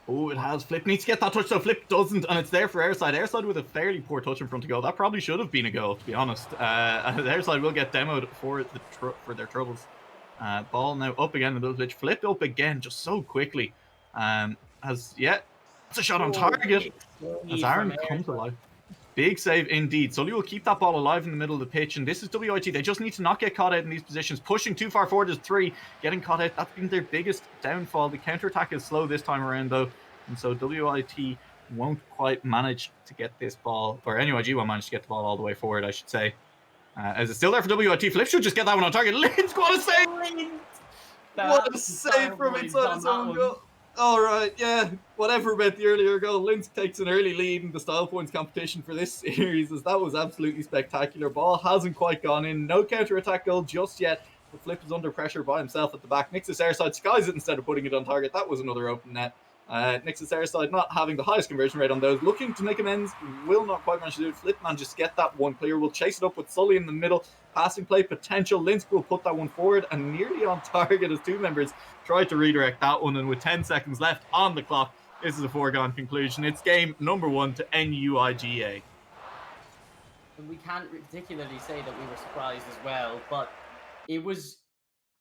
Oh, it has. Flip needs to get that touch, though. Flip doesn't, and it's there for Airside. Airside with a fairly poor touch in front of goal. That probably should have been a goal, to be honest. Airside will get demoed for their troubles. Ball now up again in the middle pitch. Flip up again, just so quickly. It's a shot on target as Aaron comes alive. Big save indeed. Sully will keep that ball alive in the middle of the pitch, and this is WIT. They just need to not get caught out in these positions. Pushing too far forward is 3. Getting caught out, that's been their biggest downfall. The counter-attack is slow this time around, though, and so WIT won't quite manage to get this ball, or NUIG won't manage to get the ball all the way forward, I should say. As it's still there for WIT. Flip should just get that one on target. Linz, what a save! What a save from inside his own goal. All right, yeah, whatever about the earlier goal. Linz takes an early lead in the style points competition for this series, as that was absolutely spectacular. Ball hasn't quite gone in. No counter-attack goal just yet. The Flip is under pressure by himself at the back. Nixus airside skies it instead of putting it on target. That was another open net. Nixus airside not having the highest conversion rate on those. Looking to make amends. Will not quite manage to do it. Flip manages to get that one clear. We'll chase it up with Sully in the middle. Passing play potential. Linsk will put that one forward and nearly on target as 2 members tried to redirect that one. And with 10 seconds left on the clock, this is a foregone conclusion. It's game number 1 to NUIGA. We can't particularly say that we were surprised as well, but it was...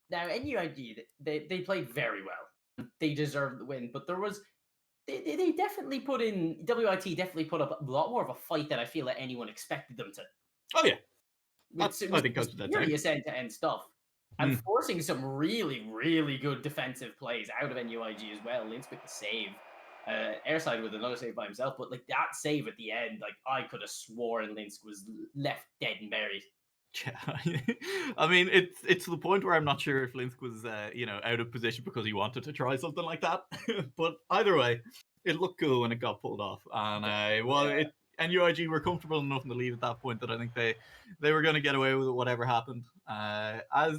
Now, NUIG, they played very well. They deserved the win, but there was... They definitely put in... WIT definitely put up a lot more of a fight than I feel that anyone expected them to. Oh, yeah. I think goes with that serious end-to-end stuff. And forcing some really, really good defensive plays out of NUIG as well. Linz with the save. Airside with another save by himself. But like that save at the end, like I could have sworn Linz was left dead and buried. Yeah, I mean, it's to the point where I'm not sure if Linsk was, out of position because he wanted to try something like that. But either way, it looked cool when it got pulled off. And NUIG were comfortable enough in the lead at that point that I think they were going to get away with it, whatever happened.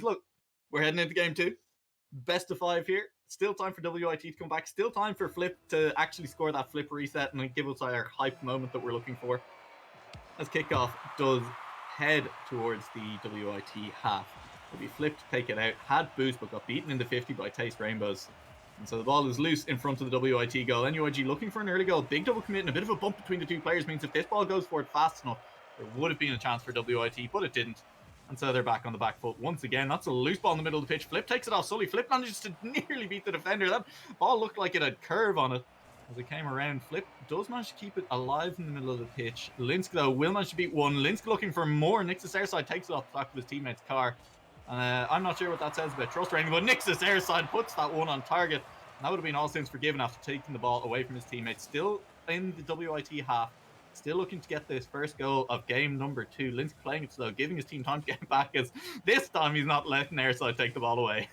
Look, we're heading into game 2. Best of 5 here. Still time for WIT to come back. Still time for Flip to actually score that Flip reset and give us our hype moment that we're looking for. As kickoff does head towards the WIT half. It'll be Flip to take it out. Had boost, but got beaten in the 50 by Taste Rainbows. And so the ball is loose in front of the WIT goal. NUIG looking for an early goal. Big double commit and a bit of a bump between the 2 players means if this ball goes forward fast enough, there would have been a chance for WIT, but it didn't. And so they're back on the back foot once again. That's a loose ball in the middle of the pitch. Flip takes it off Sully. Flip manages to nearly beat the defender. That ball looked like it had curve on it as it came around. Flip does manage to keep it alive in the middle of the pitch. Linsk, though, will manage to beat one. Linsk looking for more. Nixus airside takes it off the back of his teammate's car. I'm not sure what that says about trust rating, but Nixus airside puts that one on target. And that would have been all sins forgiven after taking the ball away from his teammates. Still in the WIT half. Still looking to get this first goal of game number 2. Linsk playing it slow, giving his team time to get back, as this time he's not letting airside take the ball away.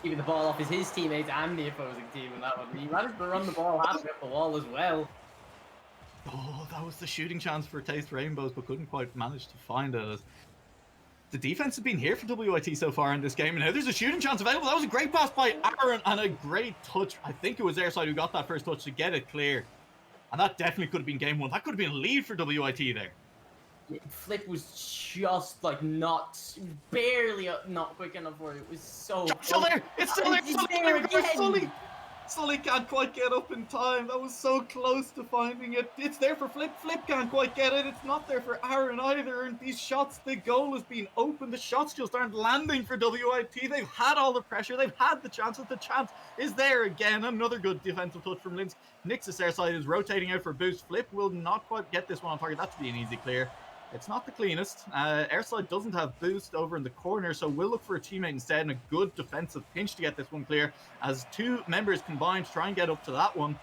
Keeping the ball off his teammates and the opposing team in that one. He managed to run the ball halfway up the wall as well. Oh, that was the shooting chance for Taste Rainbows, but couldn't quite manage to find it. The defense has been here for WIT so far in this game, and now there's a shooting chance available. That was a great pass by Aaron and a great touch. I think it was airside who got that first touch to get it clear. And that definitely could have been game 1. That could have been a lead for WIT there. Flip was just like barely not quick enough for it. It was so... It's still there! It's still there! It's there again! Sully can't quite get up in time. That was so close to finding it. It's there for Flip. Flip can't quite get it. It's not there for Aaron either. And these shots, the goal has been open. The shots just aren't landing for WIT. They've had all the pressure. They've had the chances. The chance is there again. Another good defensive touch from Linsk. Nixus airside is rotating out for boost. Flip will not quite get this one on target. That should be an easy clear. It's not the cleanest. Airside doesn't have boost over in the corner, so we'll look for a teammate instead and a good defensive pinch to get this one clear as 2 members combine to try and get up to that one.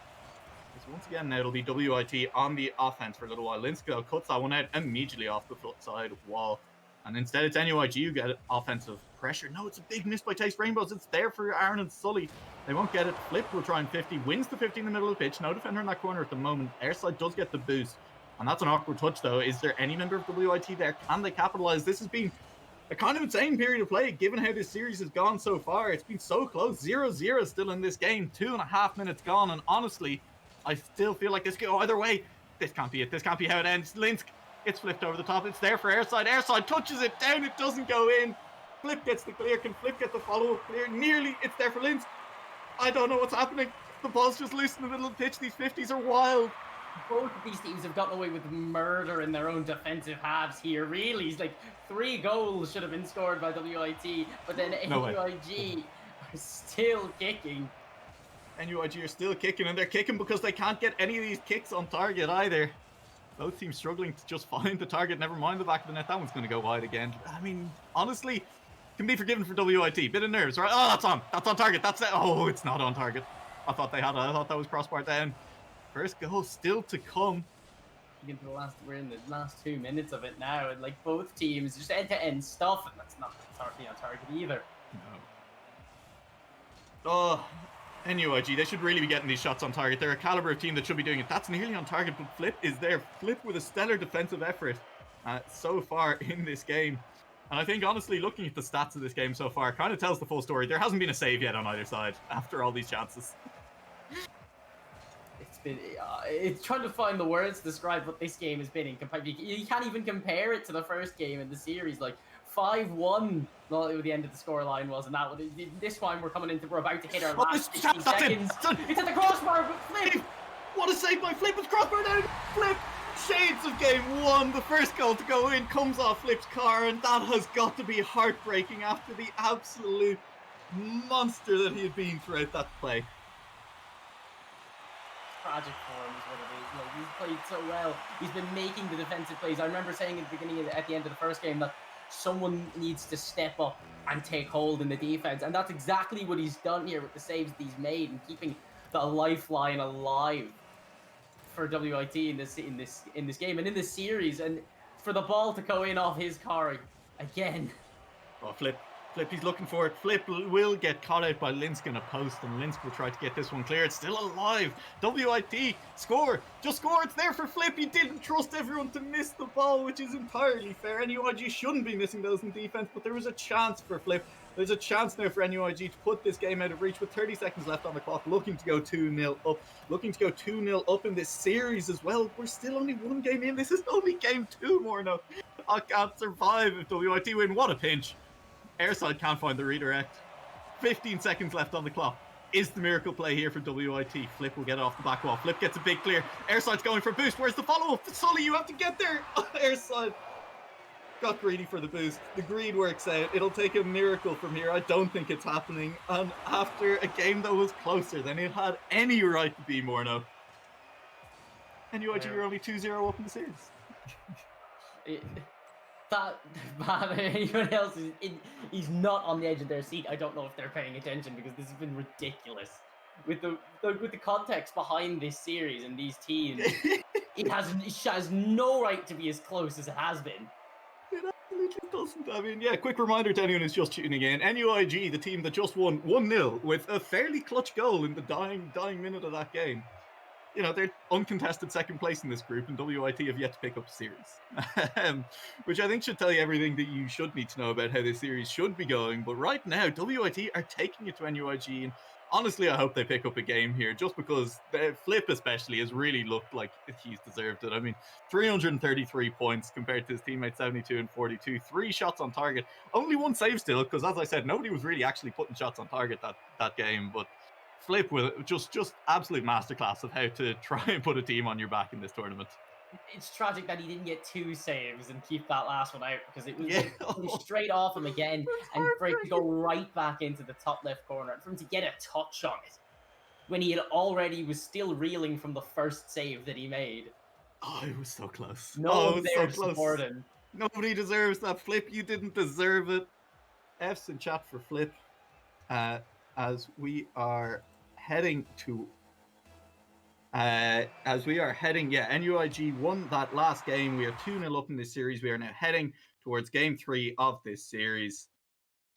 So once again, now it'll be WIT on the offense for a little while. Linsko cuts that one out immediately off the foot side wall. And instead it's NUIG who get offensive pressure. No, it's a big miss by Taste Rainbows. It's there for Aaron and Sully. They won't get it. Flip will try and 50. Wins the 50 in the middle of the pitch. No defender in that corner at the moment. Airside does get the boost. And that's an awkward touch, though. Is there any member of WIT there? Can they capitalize? This has been a kind of insane period of play, given how this series has gone so far. It's been so close. 0-0 still in this game. 2.5 minutes gone. And honestly, I still feel like this could go either way. This can't be it. This can't be how it ends. Linsk, it's flipped over the top. It's there for Airside. Airside touches it down. It doesn't go in. Flip gets the clear. Can Flip get the follow-up clear? Nearly. It's there for Linsk. I don't know what's happening. The ball's just loose in the middle of the pitch. These 50s are wild. Both of these teams have gotten away with murder in their own defensive halves here. Really, it's like 3 goals should have been scored by WIT, but then NUIG are still kicking. NUIG are still kicking, and they're kicking because they can't get any of these kicks on target either. Both teams struggling to just find the target. Never mind the back of the net. That one's going to go wide again. I mean, honestly, can be forgiven for WIT. Bit of nerves, right? Oh, that's on. That's on target. That's it. Oh, it's not on target. I thought they had it. I thought that was crossbar down. First goal still to come. We're in the last 2 minutes of it now, and like both teams just end-to-end stuff, and that's not totally on target either. No. Oh, NUIG, they should really be getting these shots on target. They're a caliber of team that should be doing it. That's nearly on target, but Flip is there. Flip with a stellar defensive effort so far in this game. And I think, honestly, looking at the stats of this game so far, kind of tells the full story. There hasn't been a save yet on either side after all these chances. It's trying to find the words to describe what this game has been in comparison. You can't even compare it to the first game in the series. Like 5-1, the end of the scoreline was, and that one. This time we're about to hit our last 15 seconds. It's at the crossbar, but Flip. What a save by Flip! It's crossbar down. Flip. Shades of game 1. The first goal to go in comes off Flip's car, and that has got to be heartbreaking after the absolute monster that he had been throughout that play. Tragic for him is what it is. Like, he's played so well. He's been making the defensive plays. I remember saying at the beginning, at the end of the first game, that someone needs to step up and take hold in the defense, and that's exactly what he's done here with the saves that he's made and keeping the lifeline alive for WIT in this game and in this series, and for the ball to go in off his car again. Oh, Flip, he's looking for it. Flip will get caught out by Linsk in a post, and Linsk will try to get this one clear. It's still alive. WIT, score. Just score. It's there for Flip. He didn't trust everyone to miss the ball, which is entirely fair. NUIG shouldn't be missing those in defense, but there was a chance for Flip. There's a chance now for NUIG to put this game out of reach with 30 seconds left on the clock, looking to go 2-0 up. Looking to go 2-0 up in this series as well. We're still only one game in. This is only game 2, Morno. I can't survive if WIT win. What a pinch. Airside can't find the redirect. 15 seconds left on the clock. Is the miracle play here for WIT? Flip will get it off the back wall. Flip gets a big clear. Airside's going for boost. Where's the follow-up? Sully, you have to get there. Airside got greedy for the boost. The greed works out. It'll take a miracle from here. I don't think it's happening. And after a game that was closer than it had any right to be, Morno. NUIG are only 2-0 up in the series. That man, anyone else he's not on the edge of their seat. I don't know if they're paying attention, because this has been ridiculous with the context behind this series and these teams. it has no right to be as close as it has been. It absolutely doesn't. I mean, yeah, quick reminder to anyone who's just tuning in. NUIG, the team that just won 1-0 with a fairly clutch goal in the dying minute of that game. You know, they're uncontested second place in this group, and WIT have yet to pick up a series. Which I think should tell you everything that you should need to know about how this series should be going. But right now, WIT are taking it to NUIG, and honestly, I hope they pick up a game here, just because the Flip especially has really looked like he's deserved it. I mean, 333 points compared to his teammates 72 and 42. 3 shots on target. Only 1 save still, because as I said, nobody was really actually putting shots on target that game. But Flip with just absolute masterclass of how to try and put a team on your back in this tournament. It's tragic that he didn't get 2 saves and keep that last one out, because it was straight off him again, and for it to go right back into the top left corner, and for him to get a touch on it when he was still reeling from the first save that he made. Oh, it was so close. No one there to support him. Nobody deserves that. Flip, you didn't deserve it. F's in chat for Flip. As we are heading, NUIG won that last game. We are 2-0 up in this series. We are now heading towards game 3 of this series.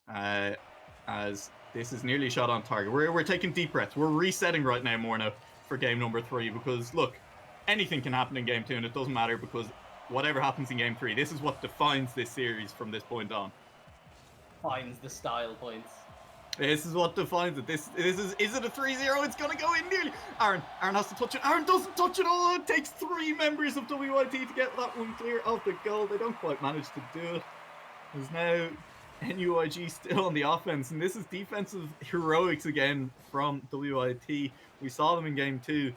As this is nearly shot on target. We're taking deep breaths. We're resetting right now, Morno, for game number 3, because look, anything can happen in game 2, and it doesn't matter, because whatever happens in game 3, this is what defines this series from this point on. Defines the style points. This is what defines it. Is it a 3-0? It's going to go in nearly. Aaron has to touch it. Aaron doesn't touch it. Oh, it takes 3 members of WIT to get that one clear of the goal. They don't quite manage to do it. There's now NUIG still on the offense, and this is defensive heroics again from WIT. We saw them in game 2.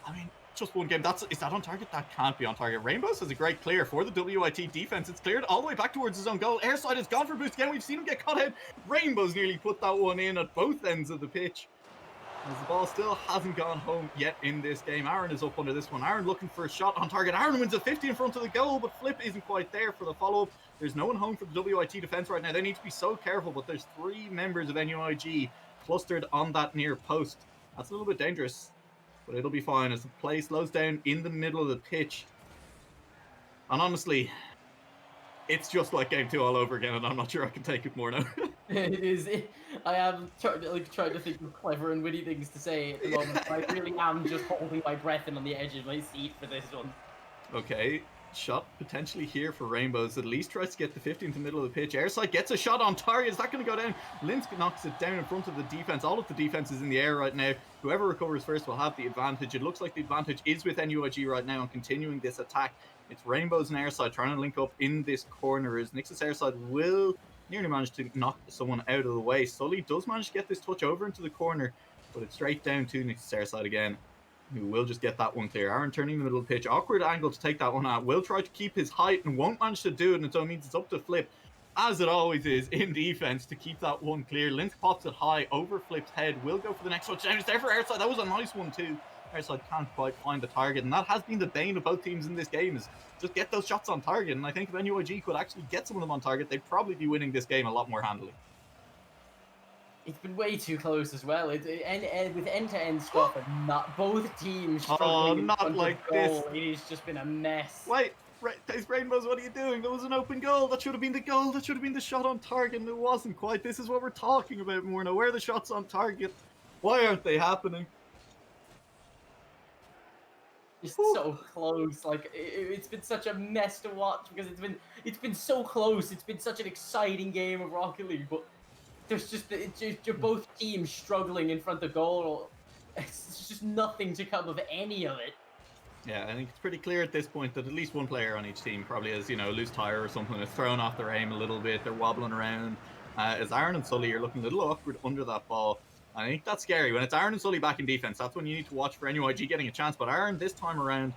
I mean, just one game. Is that on target? That can't be on target. Rainbows has a great clear for the WIT defense. It's cleared all the way back towards his own goal. Airside has gone for boost again. We've seen him get caught out. Rainbows nearly put that one in at both ends of the pitch. As the ball still hasn't gone home yet in this game. Aaron is up under this one. Aaron looking for a shot on target. Aaron wins a 50 in front of the goal, but Flip isn't quite there for the follow-up. There's no one home for the WIT defense right now. They need to be so careful, but there's 3 members of NUIG clustered on that near post. That's a little bit dangerous, but it'll be fine as the play slows down in the middle of the pitch. And honestly, it's just like game 2 all over again, and I'm not sure I can take it more now. It is. I am trying to think of clever and witty things to say at the moment. I really am just holding my breath and on the edge of my seat for this one. Okay, shot potentially here for Rainbows. At least tries to get the 50 into the middle of the pitch. Airside gets a shot on target. Is that going to go down? Linsk knocks it down in front of the defense. All of the defense is in the air right now. Whoever recovers first will have the advantage. It looks like the advantage is with NUIG right now and continuing this attack. It's Rainbows and Airside trying to link up in this corner as Nixus Airside will nearly manage to knock someone out of the way. Sully does manage to get this touch over into the corner, but it's straight down to Nixus Airside again, who will just get that one clear. Aaron turning in the middle of the pitch. Awkward angle to take that one out. Will try to keep his height and won't manage to do it, and so it means it's up to Flip, as it always is, in defense to keep that one clear. Linsk pops it high over Flip's head. Will go for the next touchdown. It's there for Airside. That was a nice one too. Airside can't quite find the target, and that has been the bane of both teams in this game, is just get those shots on target. And I think if NUIG could actually get some of them on target, they'd probably be winning this game a lot more handily. It's been way too close as well. With end-to-end stuff and not both teams struggling in not front like of goal. this. It has just been a mess. Wait, Rainbows, what are you doing? There was an open goal. That should have been the goal. That should have been the shot on target, and it wasn't quite. This is what we're talking about more now. Where are the shots on target? Why aren't they happening? Just so close. Like it's been such a mess to watch because it's been so close. It's been such an exciting game of Rocket League, but there's just both teams struggling in front of goal. It's just nothing to come of any of it. Yeah, I think it's pretty clear at this point that at least one player on each team probably has, a loose tire or something. It's thrown off their aim a little bit. They're wobbling around. As Aaron and Sully are looking a little awkward under that ball. I think that's scary. When it's Aaron and Sully back in defense, that's when you need to watch for NUIG getting a chance. But Aaron, this time around,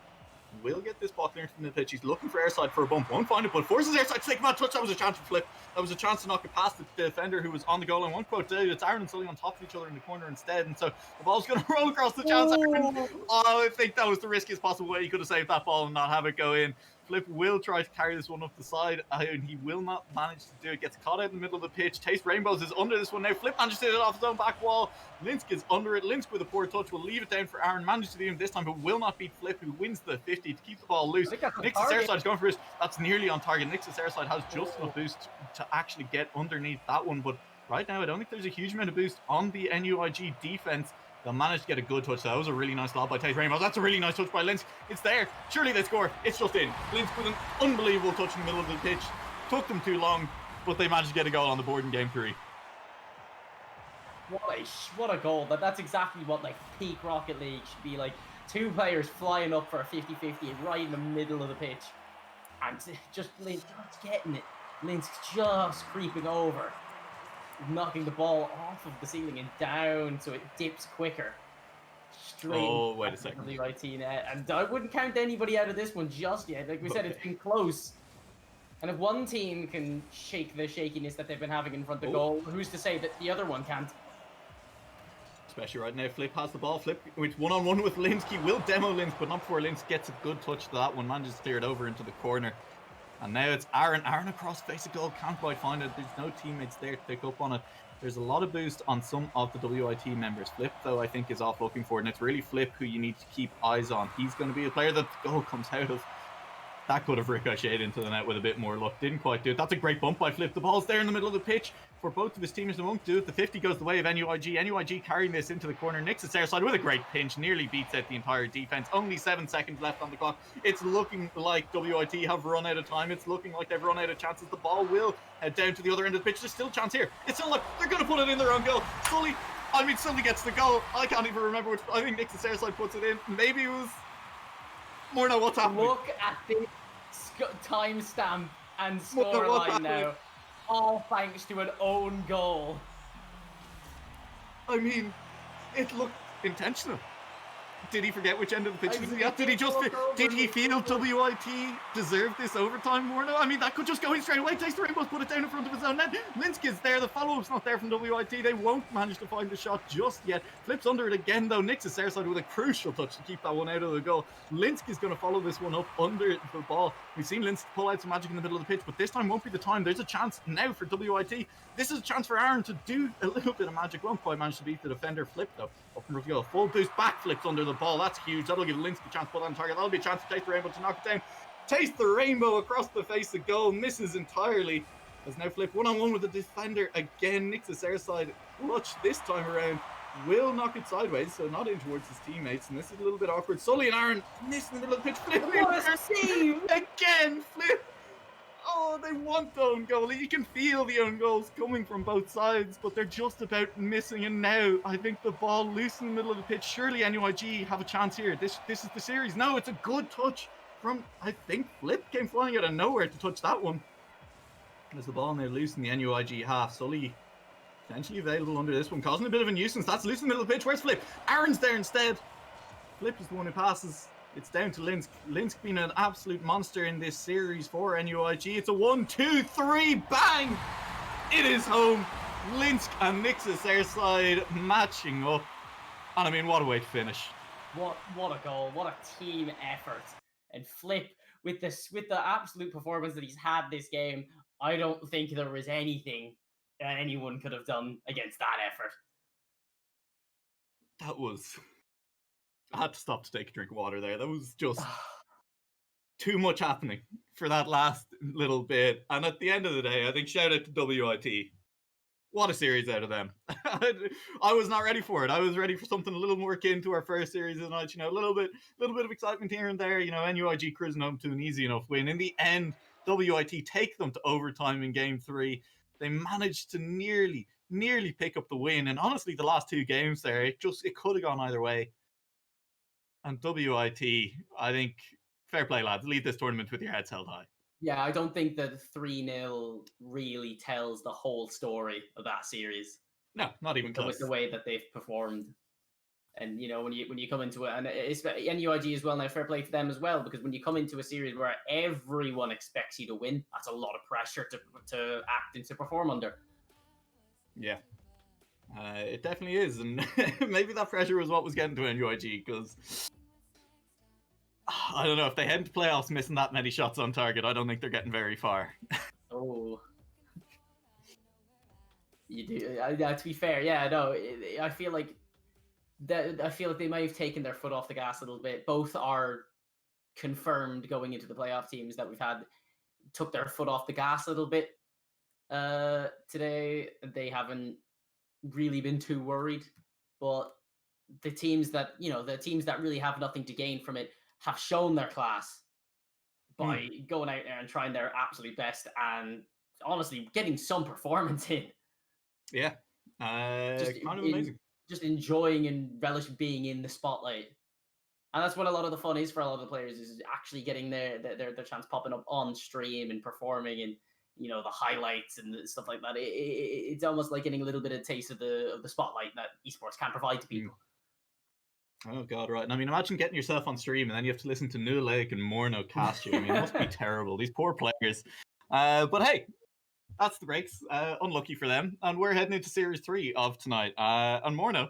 will get this ball cleared from the pitch. He's looking for Airside for a bump. Won't find it, but forces Airside to take a bad touch. That was a chance for Flip. That was a chance to knock it past the defender who was on the goal line. One quote, it's Aaron and Sully on top of each other in the corner instead. And so the ball's going to roll across the chance. I think that was the riskiest possible way he could have saved that ball and not have it go in. Flip will try to carry this one up the side, and he will not manage to do it. Gets caught out in the middle of the pitch. Taste Rainbows is under this one now. Flip manages to hit it off his own back wall. Linsk is under it. Linsk with a poor touch will leave it down for Aaron. Manages to do him this time, but will not beat Flip, who wins the 50 to keep the ball loose. Nixus Airside going for it. That's nearly on target. Nixus Airside has just enough boost to actually get underneath that one, but right now I don't think there's a huge amount of boost on the NUIG defense. They'll manage to get a good touch. That was a really nice lob by Taste Rainbows. That's a really nice touch by Linsk. It's there. Surely they score. It's just in. Linsk with an unbelievable touch in the middle of the pitch. Took them too long, but they managed to get a goal on the board in game 3. What a goal. That's exactly what peak Rocket League should be like. 2 players flying up for a 50-50 right in the middle of the pitch. And just Linsk not getting it. Linsk just creeping over, knocking the ball off of the ceiling and down so it dips quicker. Straight wait a second. WIT net. And I wouldn't count anybody out of this one just yet. Like we said, it's been close. And if one team can shake the shakiness that they've been having in front of goal, who's to say that the other one can't? Especially right now, Flip has the ball. Flip, with one-on-one with Linsk. He will demo Linsk, but not before Linsk gets a good touch to that one. Manages to clear it over into the corner. And now it's Aaron. Aaron across face of goal. Can't quite find it. There's no teammates there to pick up on it. There's a lot of boost on some of the WIT members. Flip, though, I think is off looking for it. And it's really Flip who you need to keep eyes on. He's going to be the player that the goal comes out of. That could have ricocheted into the net with a bit more luck. Didn't quite do it. That's a great bump by Flip. The ball's there in the middle of the pitch for both of his teammates. They won't do it. The 50 goes the way of NUIG. NUIG carrying this into the corner. Nixus Airside with a great pinch. Nearly beats out the entire defense. Only 7 seconds left on the clock. It's looking like WIT have run out of time. It's looking like they've run out of chances. The ball will head down to the other end of the pitch. There's still a chance here. It's still like they're going to put it in their own goal. Sully gets the goal. I can't even remember which. I think Nixus Airside puts it in. Maybe it was more know what's happening. Look at this timestamp and scoreline now. All thanks to an own goal. I mean, it looked intentional. Did he forget which end of the pitch I was he at? Did he just? Did he feel WIT deserved this overtime more now? I mean, that could just go in straight away. Takes the Rainbows, put it down in front of his own net. Linsk is there. The follow-up's not there from WIT. They won't manage to find the shot just yet. Flips under it again though. Nix's airside with a crucial touch to keep that one out of the goal. Linsk is going to follow this one up under the ball. We've seen Linsk pull out some magic in the middle of the pitch, but this time won't be the time. There's a chance now for WIT. This is a chance for Aaron to do a little bit of magic. Won't quite manage to beat the defender. Flip though. Up in front of the goal. Full boost back flips under the ball. That's huge. That'll give Linsk a chance to put on target. That'll be a chance to Taste the Rainbow to knock it down. Taste the Rainbow across the face of goal. Misses entirely. Has now Flip one-on-one with the defender again. Nix's airside clutch this time around. Will knock it sideways, so not in towards his teammates. And this is a little bit awkward. Sully and Aaron miss in the middle of the pitch. Flip What a save! again. Flip. Oh, they want the own goal. You can feel the own goals coming from both sides, but they're just about missing. And now I think the ball loose in the middle of the pitch. Surely NUIG have a chance here. This is the series. No, it's a good touch from, I think, Flip came flying out of nowhere to touch that one. There's the ball now loose in the NUIG half. Sully potentially available under this one, causing a bit of a nuisance. That's loose in the middle of the pitch. Where's Flip? Aaron's there instead. Flip is the one who passes. It's down to Linsk. Linsk being an absolute monster in this series for NUIG. It's a 1, 2, 3, bang! It is home. Linsk and Nix's airside matching up. And I mean, what a way to finish. What a goal! What a team effort! And Flip with the absolute performance that he's had this game, I don't think there was anything that anyone could have done against that effort. That was... I had to stop to take a drink of water there. That was just too much happening for that last little bit. And at the end of the day, I think shout out to WIT. What a series out of them. I was not ready for it. I was ready for something a little more akin to our first series of the night. You know, a little bit of excitement here and there. You know, NUIG cruising home to an easy enough win. In the end, WIT take them to overtime in game 3. They managed to nearly pick up the win. And honestly, the last 2 games there, it could have gone either way. And WIT, I think, fair play, lads. Lead this tournament with your heads held high. Yeah, I don't think that 3-0 really tells the whole story of that series. No, not even close. With the way that they've performed. And, you know, when you come into it, and it's NUIG as well, now fair play to them as well, because when you come into a series where everyone expects you to win, that's a lot of pressure to act and to perform under. Yeah. It definitely is, and maybe that pressure was what was getting to NUIG, because I don't know, if they head into playoffs missing that many shots on target, I don't think they're getting very far. Oh. You do. To be fair, yeah, no, I feel like they might have taken their foot off the gas a little bit. Both are confirmed going into the playoff teams that we've had took their foot off the gas a little bit today. They haven't really been too worried, but the teams that really have nothing to gain from it have shown their class by going out there and trying their absolute best and honestly getting some performance in. Yeah, kind of amazing. Just enjoying and relishing being in the spotlight, and that's what a lot of the fun is for a lot of the players, is actually getting their chance popping up on stream and performing, and you know, the highlights and stuff like that. It's almost like getting a little bit of taste of the spotlight that esports can provide to people. Oh god, right. And I mean, imagine getting yourself on stream and then you have to listen to New Lake and Morno cast you. I mean, it must be terrible. These poor players. But hey, that's the breaks. Unlucky for them. And we're heading into series 3 of tonight. And Morno,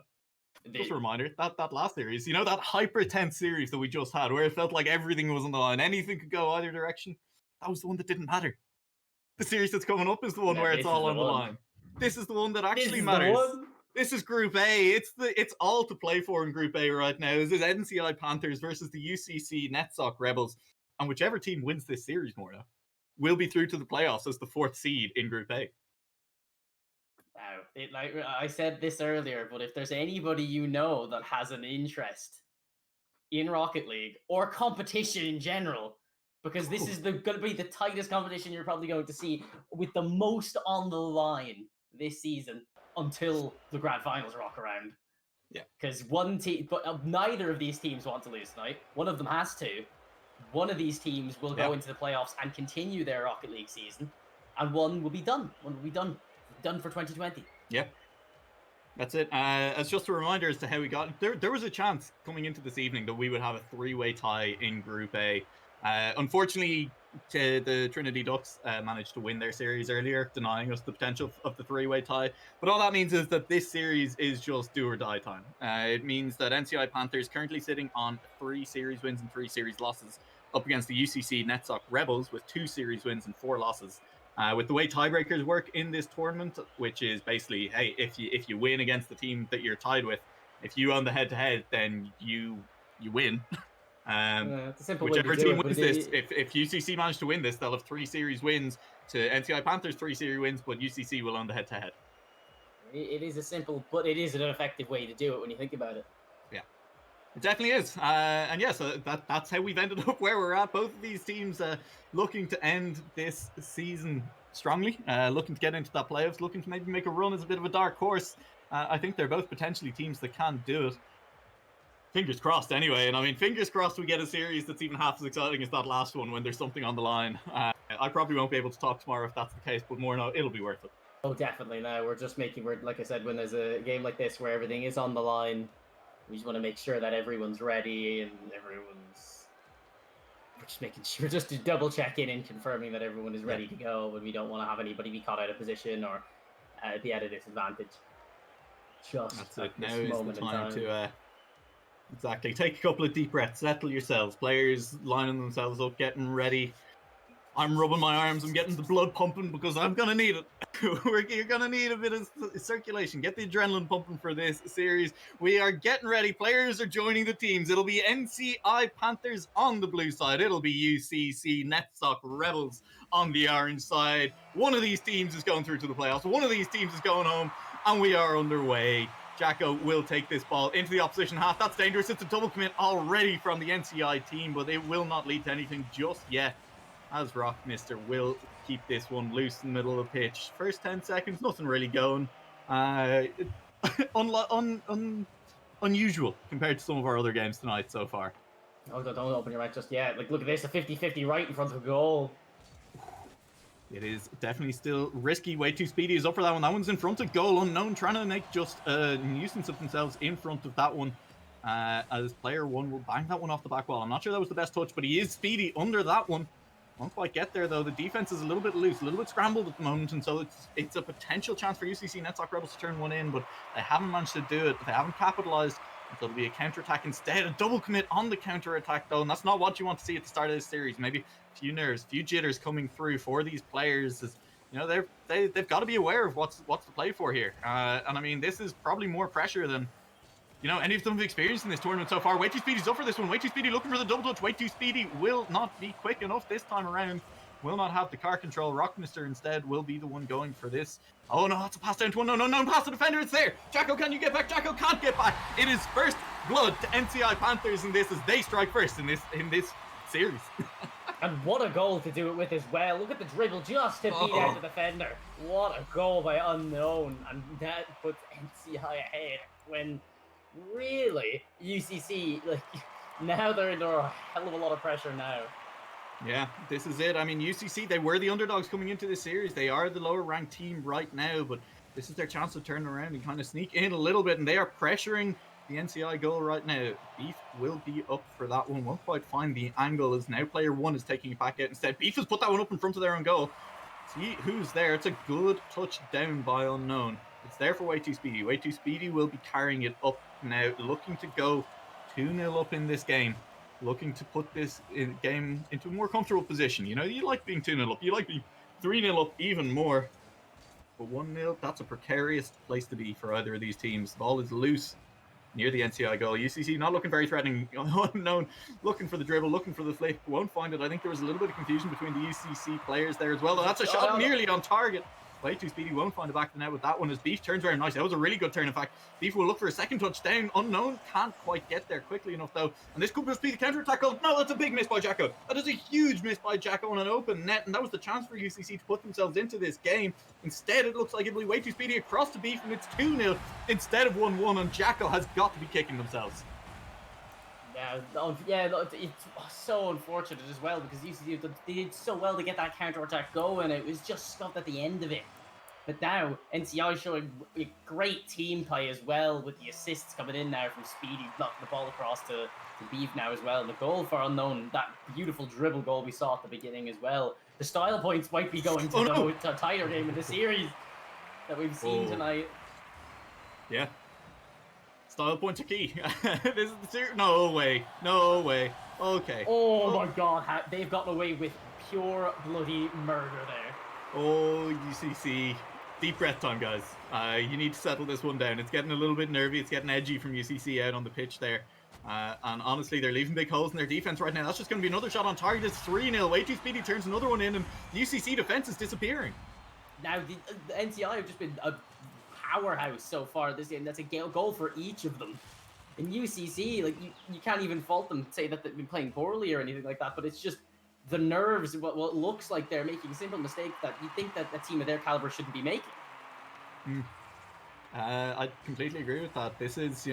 just a reminder, that last series, you know, that hyper tense series that we just had, where it felt like everything was on the line, anything could go either direction, that was the one that didn't matter. The series that's coming up is the one where it's all on the line. This is the one that actually matters. This is Group A. It's all to play for in Group A right now. This is NCI Panthers versus the UCC NetSoc Rebels. And whichever team wins this series, Morna, will be through to the playoffs as the 4th seed in Group A. Wow. Like I said this earlier, but if there's anybody you know that has an interest in Rocket League or competition in general, because this is going to be the tightest competition you're probably going to see, with the most on the line this season until the grand finals rock around. Yeah. Because one team, but neither of these teams want to lose tonight. One of them has to. One of these teams will go into the playoffs and continue their Rocket League season, and one will be done. One will be done for 2020. Yep. That's it. As just a reminder as to how we got there was a chance coming into this evening that we would have a three-way tie in Group A. Unfortunately, the Trinity Ducks managed to win their series earlier, denying us the potential of the three-way tie. But all that means is that this series is just do or die time. It means that NCI Panthers currently sitting on 3 series wins and 3 series losses, up against the UCC NetSoc Rebels with 2 series wins and 4 losses. With the way tiebreakers work in this tournament, which is basically, hey, if you win against the team that you're tied with, if you own the head-to-head, then you win. It's a simple way to Whichever do team it, but wins this, if UCC manage to win this, they'll have 3 series wins to NCI Panthers 3 series wins, but UCC will own the head-to-head. it is a simple, but it is an effective way to do it when you think about it. Yeah. It definitely is. And yeah, so that's how we've ended up where we're at. Both of these teams looking to end this season strongly, looking to get into that playoffs, looking to maybe make a run as a bit of a dark horse. I think they're both potentially teams that can do it. Fingers crossed, anyway. And I mean, fingers crossed we get a series that's even half as exciting as that last one when there's something on the line. I probably won't be able to talk tomorrow if that's the case, but more no, it'll be worth it. Oh, definitely. No, we're like I said, when there's a game like this where everything is on the line, we just want to make sure that everyone's ready and we're just making sure, just double checking and confirming that everyone is ready to go, and we don't want to have anybody be caught out of position or be at a disadvantage. That's it. Now is the time to exactly take a couple of deep breaths, settle yourselves. Players lining themselves up, getting ready. I'm rubbing my arms, I'm getting the blood pumping because I'm gonna need it. You're gonna need a bit of circulation. Get the adrenaline pumping for this series. We are getting ready. Players are joining the teams. It'll be NCI Panthers on the blue side. It'll be UCC NetSoc Rebels on the orange side. One of these teams is going through to the playoffs. One of these teams is going home, and we are underway. Jacko will take this ball into the opposition half. That's dangerous. It's a double commit already from the NCI team, but it will not lead to anything just yet, as Rockmister will keep this one loose in the middle of the pitch. First 10 seconds, nothing really going. Unusual compared to some of our other games tonight so far. Oh, don't open your mouth just yet. Like, look at this, a 50-50 right in front of goal. It is definitely still risky. Way Too Speedy is up for that one. That one's in front of goal. Unknown trying to make just a nuisance of themselves in front of that one. As player one will bang that one off the back wall. I'm not sure that was the best touch, but he is speedy under that one. Won't quite get there, though. The defense is a little bit loose, a little bit scrambled at the moment, and so it's a potential chance for UCC NetSoc Rebels to turn one in, but they haven't managed to do it. They haven't capitalized. So it'll be a counter-attack instead. A double commit on the counter-attack, though, and that's not what you want to see at the start of this series. Maybe a few nerves, a few jitters coming through for these players. As, you know, they've got to be aware of what's to play for here. And I mean, this is probably more pressure than, you know, any of them have experienced in this tournament so far. Way Too Speedy's up for this one. Way Too Speedy looking for the double touch. Way Too Speedy will not be quick enough this time around. Will not have the car control. Rockmister instead will be the one going for this. Oh no, it's a pass down to one. No, pass the defender. It's there. Jacko, can you get back? Jacko can't get back. It is first blood to NCI Panthers in this as they strike first in this series. And what a goal to do it with as well. Look at the dribble just to beat out the defender. What a goal by Unknown. And that puts NCI ahead when really UCC, like, now they're under a hell of a lot of pressure now. Yeah, this is it. I mean, UCC, they were the underdogs coming into this series. They are the lower ranked team right now, but this is their chance to turn around and kind of sneak in a little bit, and they are pressuring the NCI goal right now. Beef will be up for that one. Won't quite find the angle as now player one is taking it back out instead. Beef has put that one up in front of their own goal. See who's there. It's a good touchdown by Unknown. It's there for Way Too Speedy. Way Too Speedy will be carrying it up now, looking to go 2-0 up in this game. Looking to put this game into a more comfortable position. You know, you like being 2-0 up. You like being 3-0 up even more. But 1-0, that's a precarious place to be for either of these teams. The ball is loose near the NCI goal. UCC not looking very threatening. Unknown looking for the dribble, looking for the flick. Won't find it. I think there was a little bit of confusion between the UCC players there as well. That's a shot nearly on target. Way Too Speedy won't find the back of the net with that one as Beef turns very nice. That was a really good turn. In fact, Beef will look for a second touchdown. Unknown can't quite get there quickly enough though. And this could just be the counter-attack goal. No, that's a big miss by Jacko. That is a huge miss by Jacko on an open net. And that was the chance for UCC to put themselves into this game. Instead, it looks like it'll be Way Too Speedy across to Beef and it's 2-0 instead of 1-1. And Jacko has got to be kicking themselves. Yeah, it's so unfortunate as well because UCC they did so well to get that counter-attack going. It was just scuffed at the end of it. But now NCI showing a great team play as well, with the assists coming in now from Speedy, knocking the ball across to Beef now as well. And the goal for Unknown, that beautiful dribble goal we saw at the beginning as well. The style points might be going to to a tighter game in the series that we've seen tonight. Yeah. Style points are key. This is the series. No way. No way. Okay. Oh my god, they've gotten away with pure bloody murder there. Oh, UCC. Deep breath time, guys. You need to settle this one down. It's getting a little bit nervy. It's getting edgy from UCC out on the pitch there. And honestly, they're leaving big holes in their defense right now. That's just going to be another shot on target. It's 3-0. Way Too Speedy turns another one in, and the UCC defense is disappearing. Now, the NCI have just been a powerhouse so far this game. That's a goal for each of them. In UCC, like you can't even fault them, say that they've been playing poorly or anything like that, but it's just the nerves, what looks like they're making simple mistakes that you think that a team of their caliber shouldn't be making. I completely agree with that. This is,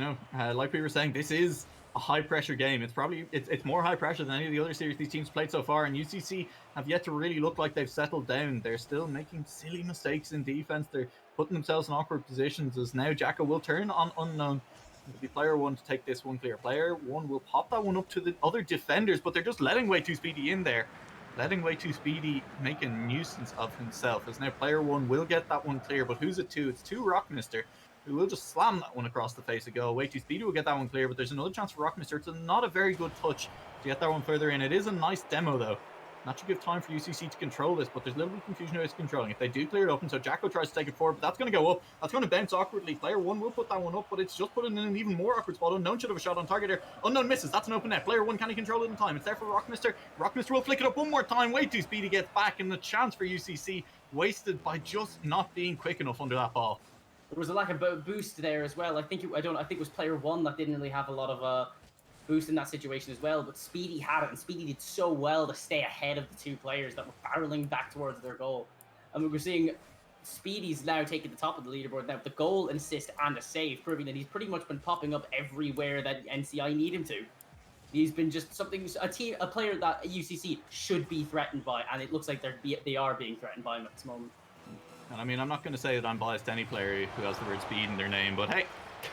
like we were saying, this is a high pressure game. It's more high pressure than any of the other series these teams played so far, and UCC have yet to really look like they've settled down. They're still making silly mistakes in defense. They're putting themselves in awkward positions, as now Jacko will turn on Unknown. It'll be player one to take this one clear. Player one will pop that one up to the other defenders, but they're just letting Way Too Speedy in there. Letting Way Too Speedy make a nuisance of himself, as now player one will get that one clear, but who's it to? It's to Rockmister, who will just slam that one across the face of goal. Way Too Speedy will get that one clear, but there's another chance for Rockmister. It's not a very good touch to get that one further in. It is a nice demo, though. That should give time for UCC to control this, but there's a little bit of confusion who is controlling it. They do clear it up, and so Jacko tries to take it forward, but that's going to go up. That's going to bounce awkwardly. Player one will put that one up, but it's just put in an even more awkward spot. Unknown should have a shot on target here. Unknown misses. That's an open net. Player one, can he control it in time? It's there for Rockmister. Rockmister will flick it up one more time. Way Too Speedy gets back, and the chance for UCC wasted by just not being quick enough under that ball. There was a lack of boost there as well. I think it was player one that didn't really have a lot of boost in that situation as well, but Speedy had it, and Speedy did so well to stay ahead of the two players that were barreling back towards their goal. And we're seeing Speedy's now taking the top of the leaderboard now, the goal, an assist, and a save, proving that he's pretty much been popping up everywhere that NCI need him to. He's been just a player that UCC should be threatened by, and it looks like they are being threatened by him at this moment. And I mean, I'm not going to say that I'm biased to any player who has the word speed in their name, but hey,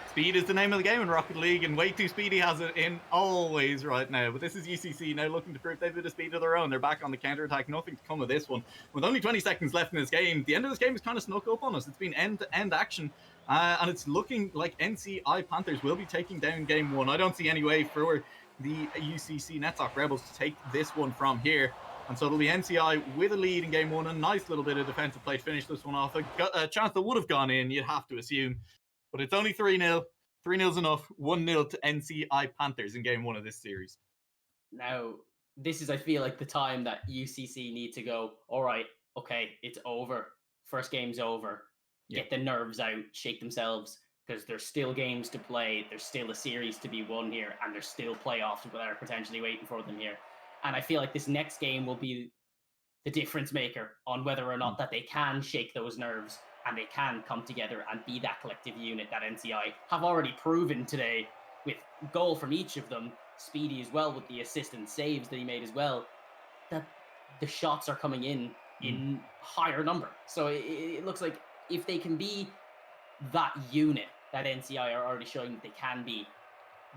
speed is the name of the game in Rocket League, and Way Too Speedy has it in always right now. But this is UCC now looking to prove they've got a speed of their own. They're back on the counter-attack. Nothing to come of this one. With only 20 seconds left in this game, the end of this game is kind of snuck up on us. It's been end-to-end action, and it's looking like NCI Panthers will be taking down game one. I don't see any way for the UCC NetSoc Rebels to take this one from here. And so it'll be NCI with a lead in game one. A nice little bit of defensive play to finish this one off. A chance that would have gone in, you'd have to assume. But it's only 3-0. 3-0's enough. 1-0 to NCI Panthers in game one of this series. Now, this is, I feel like, the time that UCC need to go, all right, okay, it's over. First game's over. Get the nerves out, shake themselves, because there's still games to play. There's still a series to be won here, and there's still playoffs that are potentially waiting for them here. And I feel like this next game will be the difference maker on whether or not that they can shake those nerves and they can come together and be that collective unit that NCI have already proven today, with goal from each of them, Speedy as well with the assist and saves that he made as well, that the shots are coming in higher number. So it looks like if they can be that unit that NCI are already showing that they can be,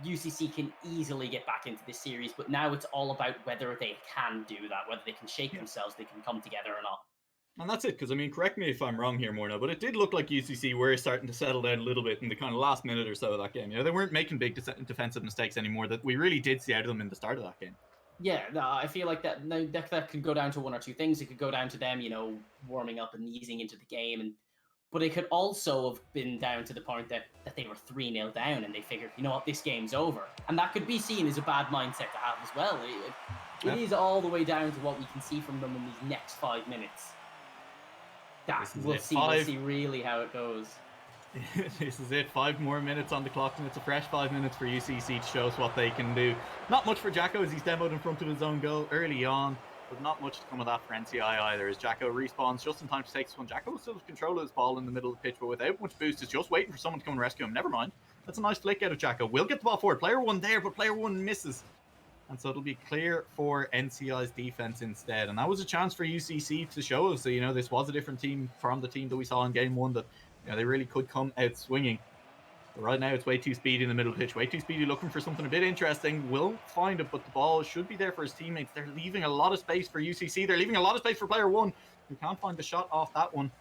UCC can easily get back into this series, but now it's all about whether they can do that, whether they can shake themselves, they can come together or not. And that's it, because, I mean, correct me if I'm wrong here, Morno, but it did look like UCC were starting to settle down a little bit in the kind of last minute or so of that game. They weren't making big defensive mistakes anymore that we really did see out of them in the start of that game. Yeah, no, I feel like that could go down to one or two things. It could go down to them, warming up and easing into the game, but it could also have been down to the point that they were 3-0 down and they figured, you know what, this game's over. And that could be seen as a bad mindset to have as well. It is all the way down to what we can see from them in these next 5 minutes. We'll see really how it goes. This is it. 5 more minutes on the clock, and it's a fresh 5 minutes for UCC to show us what they can do. Not much for Jacko as he's demoed in front of his own goal early on, but not much to come of that for NCI either, as Jacko respawns just in time to take this one. Jacko will still have control of his ball in the middle of the pitch, but without much boost. It's just waiting for someone to come and rescue him. Never mind. That's a nice flick out of Jacko. We'll get the ball forward. Player one there, but player one misses. And so it'll be clear for NCI's defense instead. And that was a chance for UCC to show us that, you know, this was a different team from the team that we saw in game one, that, you know, they really could come out swinging. But right now it's way too speedy in the middle pitch. Way too speedy, looking for something a bit interesting. Will find it, but the ball should be there for his teammates. They're leaving a lot of space for UCC. They're leaving a lot of space for player one, who can't find the shot off that one.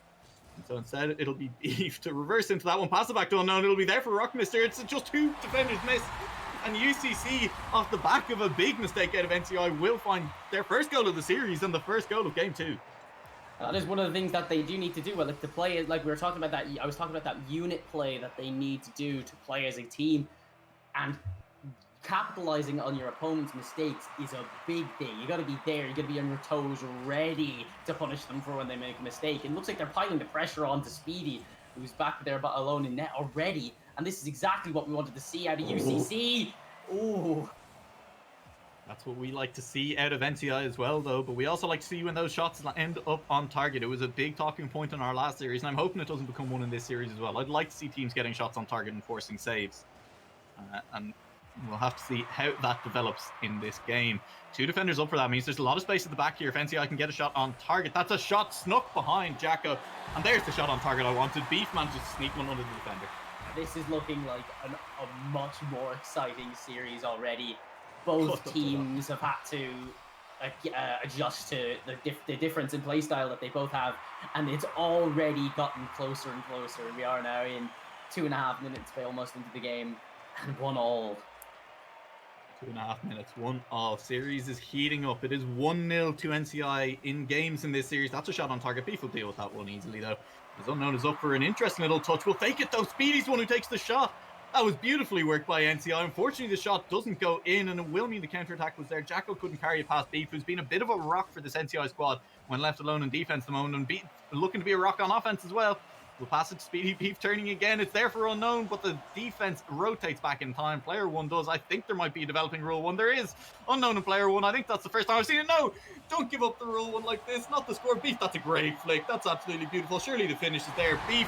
And so instead, it'll be Beef to reverse into that one. Pass it back to Unknown. It'll be there for Rockmister. It's just 2 defenders missed. And UCC, off the back of a big mistake out of NCI, will find their first goal of the series and the first goal of game 2. That is one of the things that they do need to do. Well, like to play, like we were talking about that. I was talking about that unit play that they need to do to play as a team, and capitalizing on your opponent's mistakes is a big thing. You got to be there. You got to be on your toes, ready to punish them for when they make a mistake. It looks like they're piling the pressure onto Speedy, who's back there but alone in net already. And this is exactly what we wanted to see out of UCC. Ooh. That's what we like to see out of NCI as well, though. But we also like to see when those shots end up on target. It was a big talking point in our last series, and I'm hoping it doesn't become one in this series as well. I'd like to see teams getting shots on target and forcing saves. And we'll have to see how that develops in this game. 2 defenders up for that means there's a lot of space at the back here. If NCI can get a shot on target, that's a shot snuck behind Jacko. And there's the shot on target I wanted. Beef managed to sneak one under the defender. This is looking like a much more exciting series already. Both teams have had to adjust to the difference in play style that they both have, and it's already gotten closer and closer. We are now in 2.5 minutes, almost into the game, and 1-1. 2.5 minutes, 1-1. Series is heating up. It is 1-0 to NCI in games in this series. That's a shot on target. Beef will deal with that one easily, though. As Unknown is up for an interesting little touch. Will fake it, though. Speedy's the one who takes the shot. That was beautifully worked by NCI. Unfortunately, the shot doesn't go in, and it will mean the counter-attack was there. Jacko couldn't carry it past Beef, who's been a bit of a rock for this NCI squad when left alone in defense at the moment, and Beef looking to be a rock on offense as well. We'll pass it to Speedy. Beef turning again. It's there for Unknown, but the defense rotates back in time. Player 1 does. I think there might be a developing rule 1. There is. Unknown and player 1. I think that's the first time I've seen it. No! Don't give up the rule 1 like this. Not the score. Beef, that's a great flick. That's absolutely beautiful. Surely the finish is there. Beef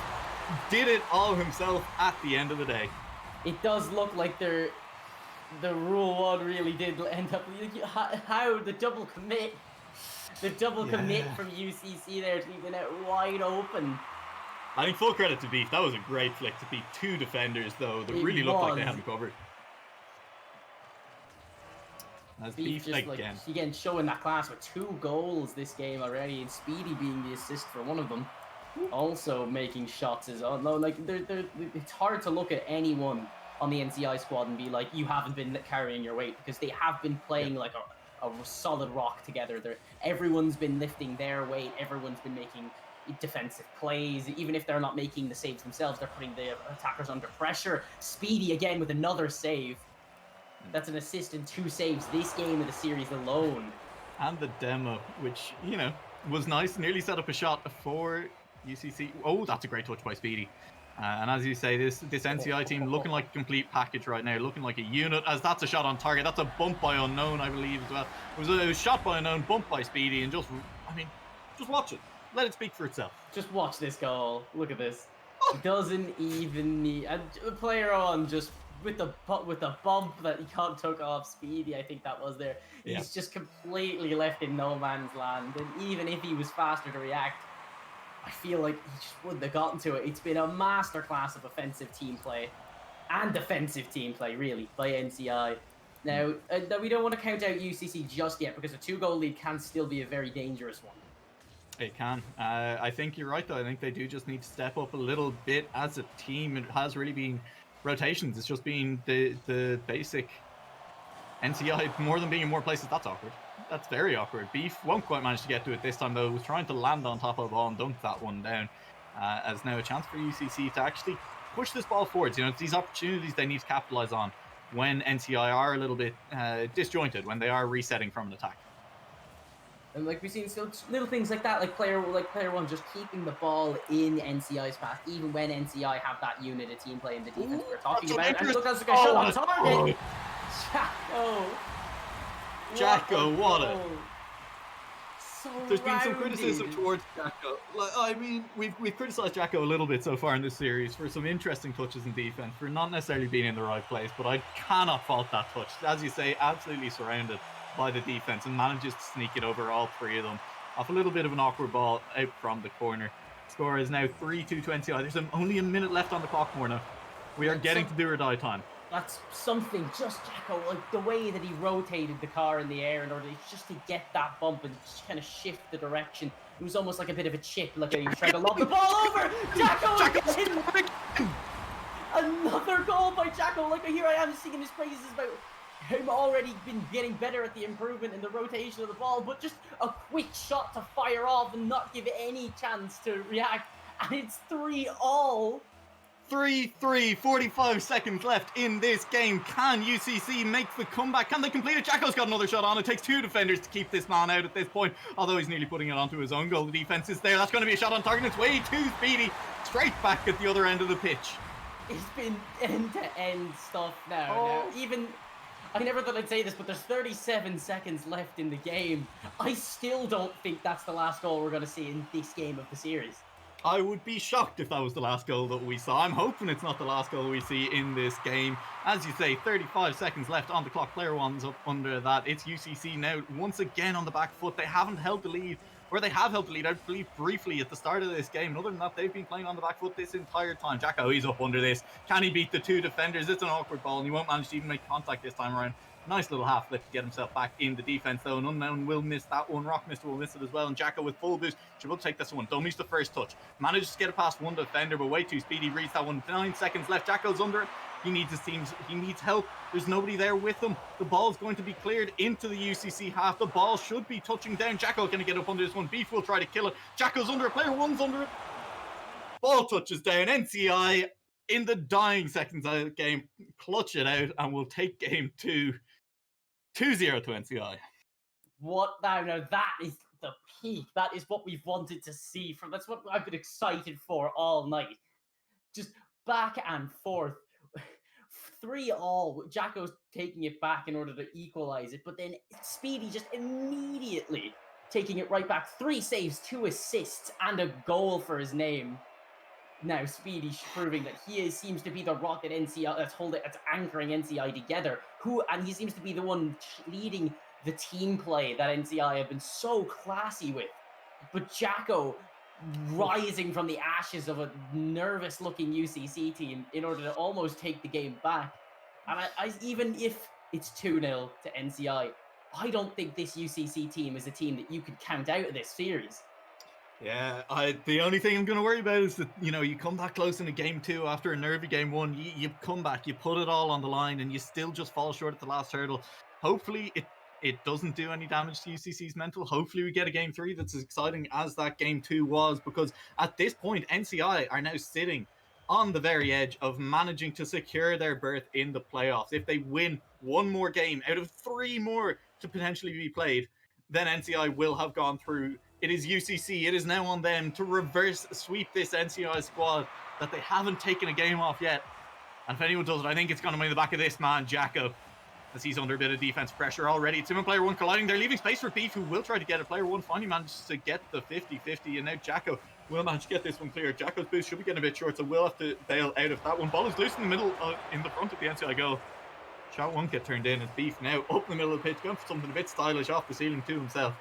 did it all himself at the end of the day. It does look like the rule 1 really did end up. How the double commit. The double commit from UCC there to leave the net wide open. I think full credit to Beef. That was a great flick to beat 2 defenders, though. That really looked like they had him covered. As Beef just again showing that class with 2 goals this game already, and Speedy being the assist for one of them. Also making shots as well. No, like it's hard to look at anyone on the NCI squad and be like, you haven't been carrying your weight, because they have been playing like a solid rock together. Everyone's been lifting their weight. Everyone's been making defensive plays. Even if they're not making the saves themselves, they're putting the attackers under pressure. Speedy again with another save. That's an assist and 2 saves this game of the series alone. And the demo, which, you know, was nice. Nearly set up a shot for UCC. Oh, that's a great touch by Speedy. And as you say, this NCI team looking like a complete package right now, looking like a unit, as that's a shot on target. That's a bump by Unknown, I believe, as well. It was a shot by Unknown, bump by Speedy, and just watch it. Let it speak for itself. Just watch this goal. Look at this. It doesn't even need... And player on just with the bump that he can't took off Speedy, I think that was there. Yeah. He's just completely left in no man's land. And even if he was faster to react, I feel like he just wouldn't have gotten to it. It's been a masterclass of offensive team play and defensive team play, really, by NCI. Now, we don't want to count out UCC just yet, because a 2-goal lead can still be a very dangerous one. It can. I think you're right, though. I think they do just need to step up a little bit as a team. It has really been rotations. It's just been the basic NCI, more than being in more places. That's awkward. That's very awkward. Beef won't quite manage to get to it this time, though. Was trying to land on top of the ball and dunk that one down. As now a chance for UCC to actually push this ball forwards. You know, it's these opportunities they need to capitalize on when NCI are a little bit disjointed, when they are resetting from an attack. And like we've seen still little things like that, like player 1 just keeping the ball in NCI's path, even when NCI have that unit of team play in the defense we're talking about. And look, that's a good shot on target. Jacko, Jacko, what a There's been some criticism surrounded. towards Jacko. Like, I mean, we've criticised Jacko a little bit so far in this series for some interesting touches in defense, for not necessarily being in the right place, but I cannot fault that touch. As you say, absolutely surrounded by the defense and manages to sneak it over all three of them off a little bit of an awkward ball out from the corner. Score is now 3-2 to NCI. There's only a minute left on the clock, Morna. We are getting to do or die time. That's something, just Jacko, like the way that he rotated the car in the air in order just to get that bump and just kind of shift the direction. It was almost like a bit of a chip, like he was trying to lob the ball over. Jacko again! Another goal by Jacko. Like, here I am singing his praises about him already been getting better at the improvement in the rotation of the ball, but just a quick shot to fire off and not give it any chance to react. And it's 3-3. 3-3, 45 seconds left in this game. Can UCC make the comeback? Can they complete it? Jacko's got another shot on. It takes two defenders to keep this man out at this point, although he's nearly putting it onto his own goal. The defense is there. That's going to be a shot on target. It's way too speedy. Straight back at the other end of the pitch. It's been end-to-end stuff now. Now, even, I never thought I'd say this, but there's 37 seconds left in the game. I still don't think that's the last goal we're going to see in this game of the series. I would be shocked if that was the last goal that we saw. I'm hoping it's not the last goal we see in this game. As you say, 35 seconds left on the clock. Player one's up under that. It's UCC now once again on the back foot. They haven't held the lead, or they have held the lead, I believe, briefly at the start of this game. Other than that, they've been playing on the back foot this entire time. Jacko, he's up under this. Can he beat the two defenders? It's an awkward ball, and he won't manage to even make contact this time around. Nice little half flip to get himself back in the defense, though. An unknown will miss that one. Rockmister will miss it as well. And Jacko with full boost should will take this one. Don't miss the first touch. Manages to get it past one defender, but way too speedy. Reads that one. 9 seconds left. Jacko's under it. He needs his teams. He needs help. There's nobody there with him. The ball's going to be cleared into the UCC half. The ball should be touching down. Jacko going to get up under this one. Beef will try to kill it. Jacko's under it. Player one's under it. Ball touches down. NCI in the dying seconds of the game clutch it out and will take game 2. 2-0 to NCI. What now? Now that is the peak. That is what we've wanted to see from. That's what I've been excited for all night. Just back and forth. 3-3. Jacko's taking it back in order to equalize it, but then Speedy just immediately taking it right back. 3 saves, 2 assists, and a goal for his name. Now Speedy proving that he seems to be the rock that NCI that's anchoring NCI together. And he seems to be the one leading the team play that NCI have been so classy with. But Jacko rising from the ashes of a nervous-looking UCC team in order to almost take the game back. And I even if it's 2-0 to NCI, I don't think this UCC team is a team that you could count out of this series. Yeah, the only thing I'm going to worry about is that, you come that close in a game 2 after a nervy game 1, you come back, you put it all on the line, and you still just fall short at the last hurdle. Hopefully it doesn't do any damage to UCC's mental. Hopefully we get a game 3 that's as exciting as that game 2 was, because at this point, NCI are now sitting on the very edge of managing to secure their berth in the playoffs. If they win one more game out of 3 more to potentially be played, then NCI will have gone through. It is UCC. It is now on them to reverse sweep this NCI squad that they haven't taken a game off yet. And if anyone does it, I think it's going to be in the back of this man, Jacko, as he's under a bit of defense pressure already. It's him and player one colliding. They're leaving space for Beef, who will try to get it. Player one finally manages to get the 50-50, and now Jacko will manage to get this one clear. Jacko's boost should be getting a bit short, so we'll have to bail out of that one. Ball is loose in the middle, in the front of the NCI goal. Shot won't get turned in as Beef now up in the middle of the pitch, going for something a bit stylish off the ceiling to himself.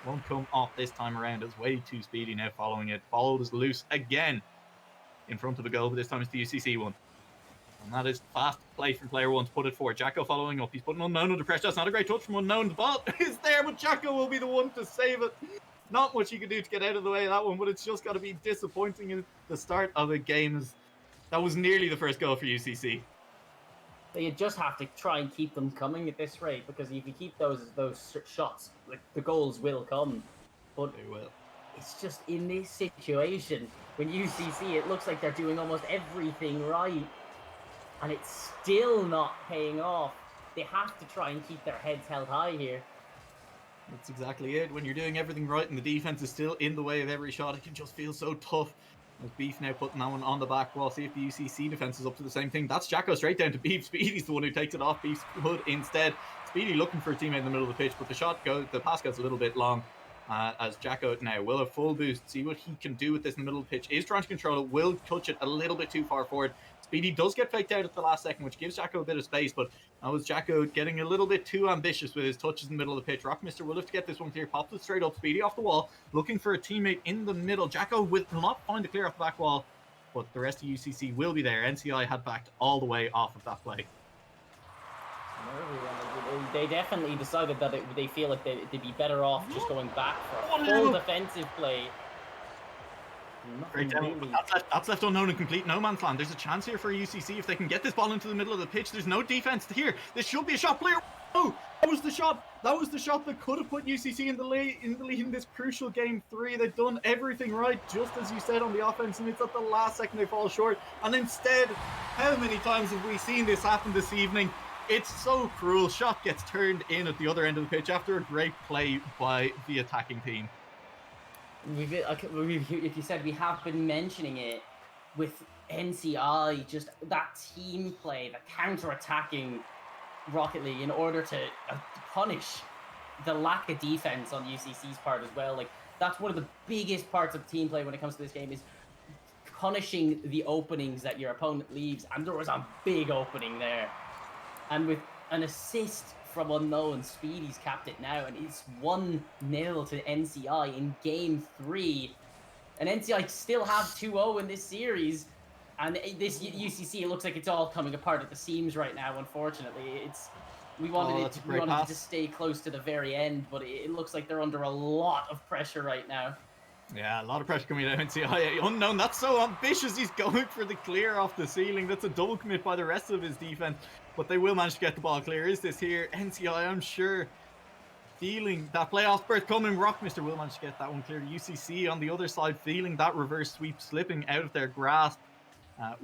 Won't come off this time around. It's way too speedy now following it. Ball is loose again in front of the goal, but this time it's the UCC one. And that is fast play from player one to put it forward. Jacko following up. He's putting Unknown under pressure. That's not a great touch from Unknown. The ball is there, but Jacko will be the one to save it. Not much you can do to get out of the way of that one, but it's just got to be disappointing at the start of a game. That was nearly the first goal for UCC. You just have to try and keep them coming at this rate, because if you keep those shots, like, the goals will come. But they will. It's just in this situation, when UCC, it looks like they're doing almost everything right, and it's still not paying off. They have to try and keep their heads held high here. That's exactly it. When you're doing everything right and the defense is still in the way of every shot, it can just feel so tough. With Beef now putting that one on the back wall. See if the UCC defense is up to the same thing. That's Jacko straight down to Beef. Speedy's the one who takes it off Beef's hood instead. Speedy looking for a teammate in the middle of the pitch, but the pass goes a little bit long. as Jacko now will have full boost, see what he can do with this in the middle of the pitch. Is trying to control it, will touch it a little bit too far forward. Speedy does get faked out at the last second, which gives Jacko a bit of space, but that was Jacko getting a little bit too ambitious with his touches in the middle of the pitch. Rockmister will have to get this one clear, pops it straight up, Speedy off the wall, looking for a teammate in the middle. Jacko will not find a clear off the back wall, but the rest of UCC will be there. NCI had backed all the way off of that play. They definitely decided that they feel like they'd be better off just going back for a full defensive play. Great demo. That's left unknown and complete no man's land. There's a chance here for UCC if they can get this ball into the middle of the pitch. There's no defense here. This should be a shot. Player. Oh, that was the shot. That was the shot that could have put UCC in the lead in this crucial game 3. They've done everything right, just as you said, on the offense, and it's at the last second they fall short. And instead, how many times have we seen this happen this evening? It's so cruel. Shot gets turned in at the other end of the pitch after a great play by the attacking team. Like you said, we have been mentioning it with NCI, just that team play, the counter-attacking Rocket League in order to punish the lack of defense on UCC's part as well. Like, that's one of the biggest parts of team play when it comes to this game, is punishing the openings that your opponent leaves. And there was a big opening there. And with an assist from Unknown, Speedy's capped it now, and it's 1-0 to NCI in game 3. And NCI still have 2-0 in this series. And this UCC, it looks like it's all coming apart at the seams right now, unfortunately. We wanted it to stay close to the very end, but it looks like they're under a lot of pressure right now. Yeah, a lot of pressure coming out of NCI. Unknown, that's so ambitious. He's going for the clear off the ceiling. That's a double commit by the rest of his defense, but they will manage to get the ball clear. Is this here? NCI, I'm sure, feeling that playoff berth coming. Rockmister will manage to get that one clear. UCC on the other side, feeling that reverse sweep slipping out of their grasp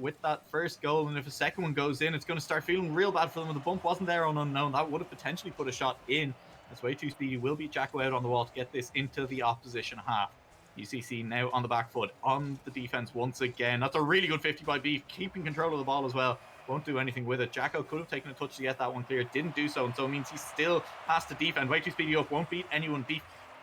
with that first goal. And if a second one goes in, it's going to start feeling real bad for them. The bump wasn't there on Unknown. That would have potentially put a shot in. That's way too speedy. Will beat Jacko out on the wall to get this into the opposition half. UCC now on the back foot, on the defense once again. That's a really good 50 by Beef, keeping control of the ball as well. Won't do anything with it. Jacko could have taken a touch to get that one clear, didn't do so, and so it means he still has to defend. Way too speedy up, won't beat anyone. Beef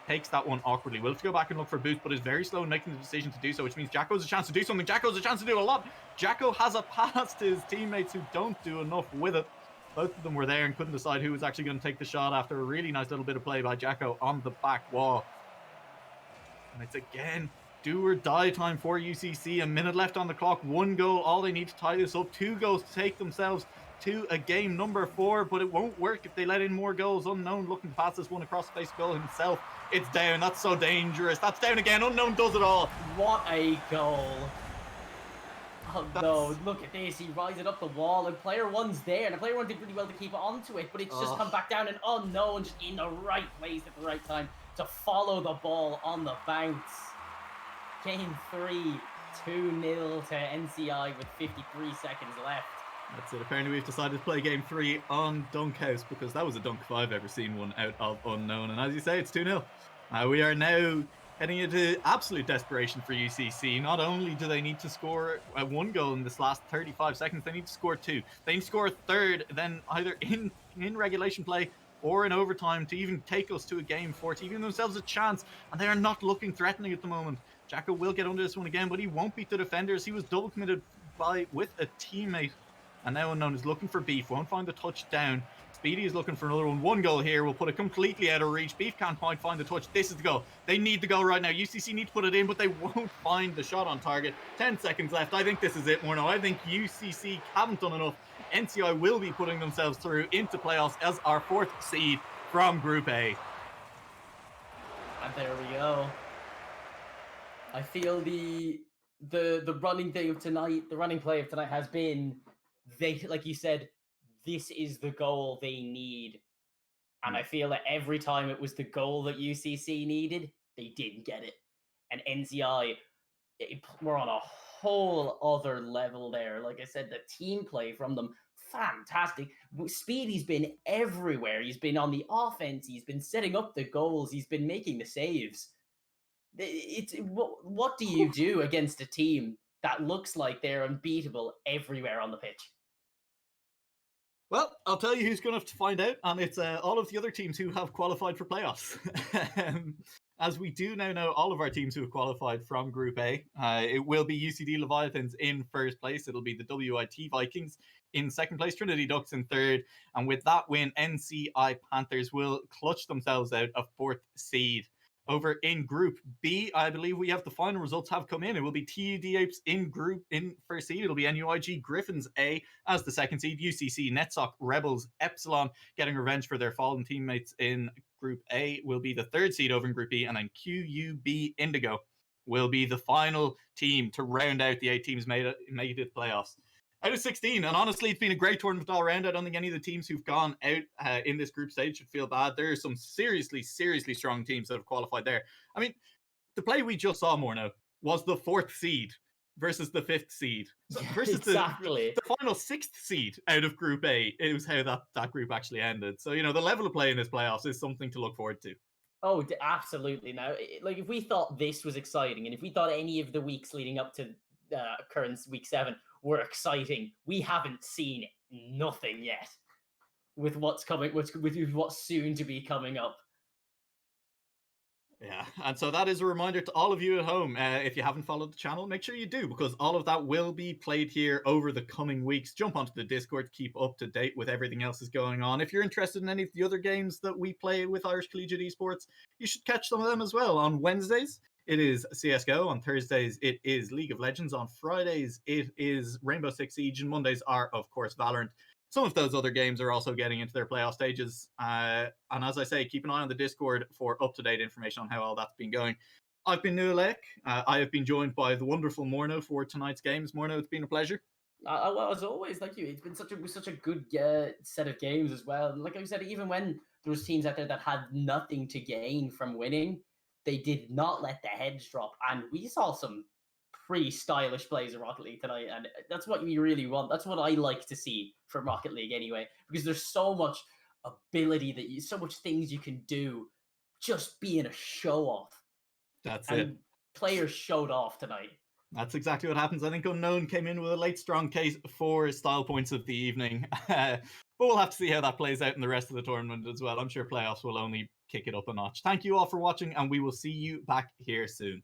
takes that one awkwardly. Will have to go back and look for boost, but is very slow in making the decision to do so, which means Jacko has a chance to do something. Jacko has a chance to do a lot. Jacko has a pass to his teammates who don't do enough with it. Both of them were there and couldn't decide who was actually going to take the shot after a really nice little bit of play by Jacko on the back wall. And it's again do or die time for UCC. A minute left on the clock, 1 goal, all they need to tie this up. 2 goals to take themselves to a game number 4, but it won't work if they let in more goals. Unknown looking to pass this one across the face goal himself. It's down. That's so dangerous. That's down again. Unknown does it all. What a goal. Oh no, look at this. He rides it up the wall, and player 1's there, and the player 1 did really well to keep onto it, but it's just come back down, and Unknown just in the right place at the right time to follow the ball on the bounce. Game 3, 2-0 to NCI with 53 seconds left. That's it. Apparently we've decided to play game 3 on Dunkhouse, because that was a dunk if I've ever seen one out of Unknown. And as you say, it's 2-0. We are now heading into absolute desperation for UCC. Not only do they need to score 1 goal in this last 35 seconds, they need to score 2. They need to score a third, then either in regulation play or in overtime to even take us to a game 4, to give themselves a chance. And they are not looking threatening at the moment. Jacko will get under this one again, but he won't beat the defenders. He was double committed with a teammate. And now Unknown is looking for Beef. Won't find the touchdown. Speedy is looking for another one. 1 goal here will put it completely out of reach. Beef can't quite find the touch. This is the goal. They need the goal right now. UCC need to put it in, but they won't find the shot on target. 10 seconds left. I think this is it, Morno. I think UCC haven't done enough. NCI will be putting themselves through into playoffs as our 4th seed from Group A. And there we go. I feel the running thing of tonight, the running play of tonight has been, they, like you said, this is the goal they need. And I feel that every time it was the goal that UCC needed, they didn't get it. And NCI, we're on a whole other level there. Like I said, the team play from them, fantastic. Speedy's been everywhere. He's been on the offense. He's been setting up the goals. He's been making the saves. What do you do against a team that looks like they're unbeatable everywhere on the pitch? Well, I'll tell you who's going to have to find out, and it's all of the other teams who have qualified for playoffs. as we do now know all of our teams who have qualified from Group A. It will be UCD Leviathans in first place. It'll be the WIT Vikings in second place, Trinity Ducks in third. And with that win, NCI Panthers will clutch themselves out a fourth seed. Over in Group B, I believe we have the final results have come in. It will be TUD Apes in first seed. It'll be NUIG Griffins A as the second seed. UCC Netsock Rebels Epsilon getting revenge for their fallen teammates in Group A will be the third seed over in Group B. And then QUB Indigo will be the final team to round out the 8 teams made it to the playoffs. Out of 16, and honestly, it's been a great tournament all around. I don't think any of the teams who've gone out in this group stage should feel bad. There are some seriously strong teams that have qualified there. I mean, the play we just saw, Morno, was the 4th seed versus the 5th seed. Versus exactly. the final 6th seed out of Group A. It was how that group actually ended. So, the level of play in this playoffs is something to look forward to. Oh, absolutely. Now, like, if we thought this was exciting, and if we thought any of the weeks leading up to current week 7 were exciting, we haven't seen nothing yet with what's coming, with what's soon to be coming up. Yeah, and so that is a reminder to all of you at home. If you haven't followed the channel, make sure you do, because all of that will be played here over the coming weeks. Jump onto the Discord to keep up to date with everything else that's going on. If you're interested in any of the other games that we play with Irish Collegiate Esports, you should catch some of them as well. On Wednesdays, it is CSGO. On Thursdays, it is League of Legends. On Fridays, it is Rainbow Six Siege. And Mondays are, of course, Valorant. Some of those other games are also getting into their playoff stages. And as I say, keep an eye on the Discord for up-to-date information on how all that's been going. I've been Nualek. I have been joined by the wonderful Morno for tonight's games. Morno, it's been a pleasure. Well, as always, thank you. It's been such a good set of games as well. Like I said, even when there was teams out there that had nothing to gain from winning, they did not let the heads drop. And we saw some pretty stylish plays in Rocket League tonight, and that's what we really want. That's what I like to see from Rocket League anyway, because there's so much ability so much things you can do just being a show off. That's it. Players showed off tonight. That's exactly what happens. I think Unknown came in with a late strong case for style points of the evening. But we'll have to see how that plays out in the rest of the tournament as well. I'm sure playoffs will only kick it up a notch. Thank you all for watching, and we will see you back here soon.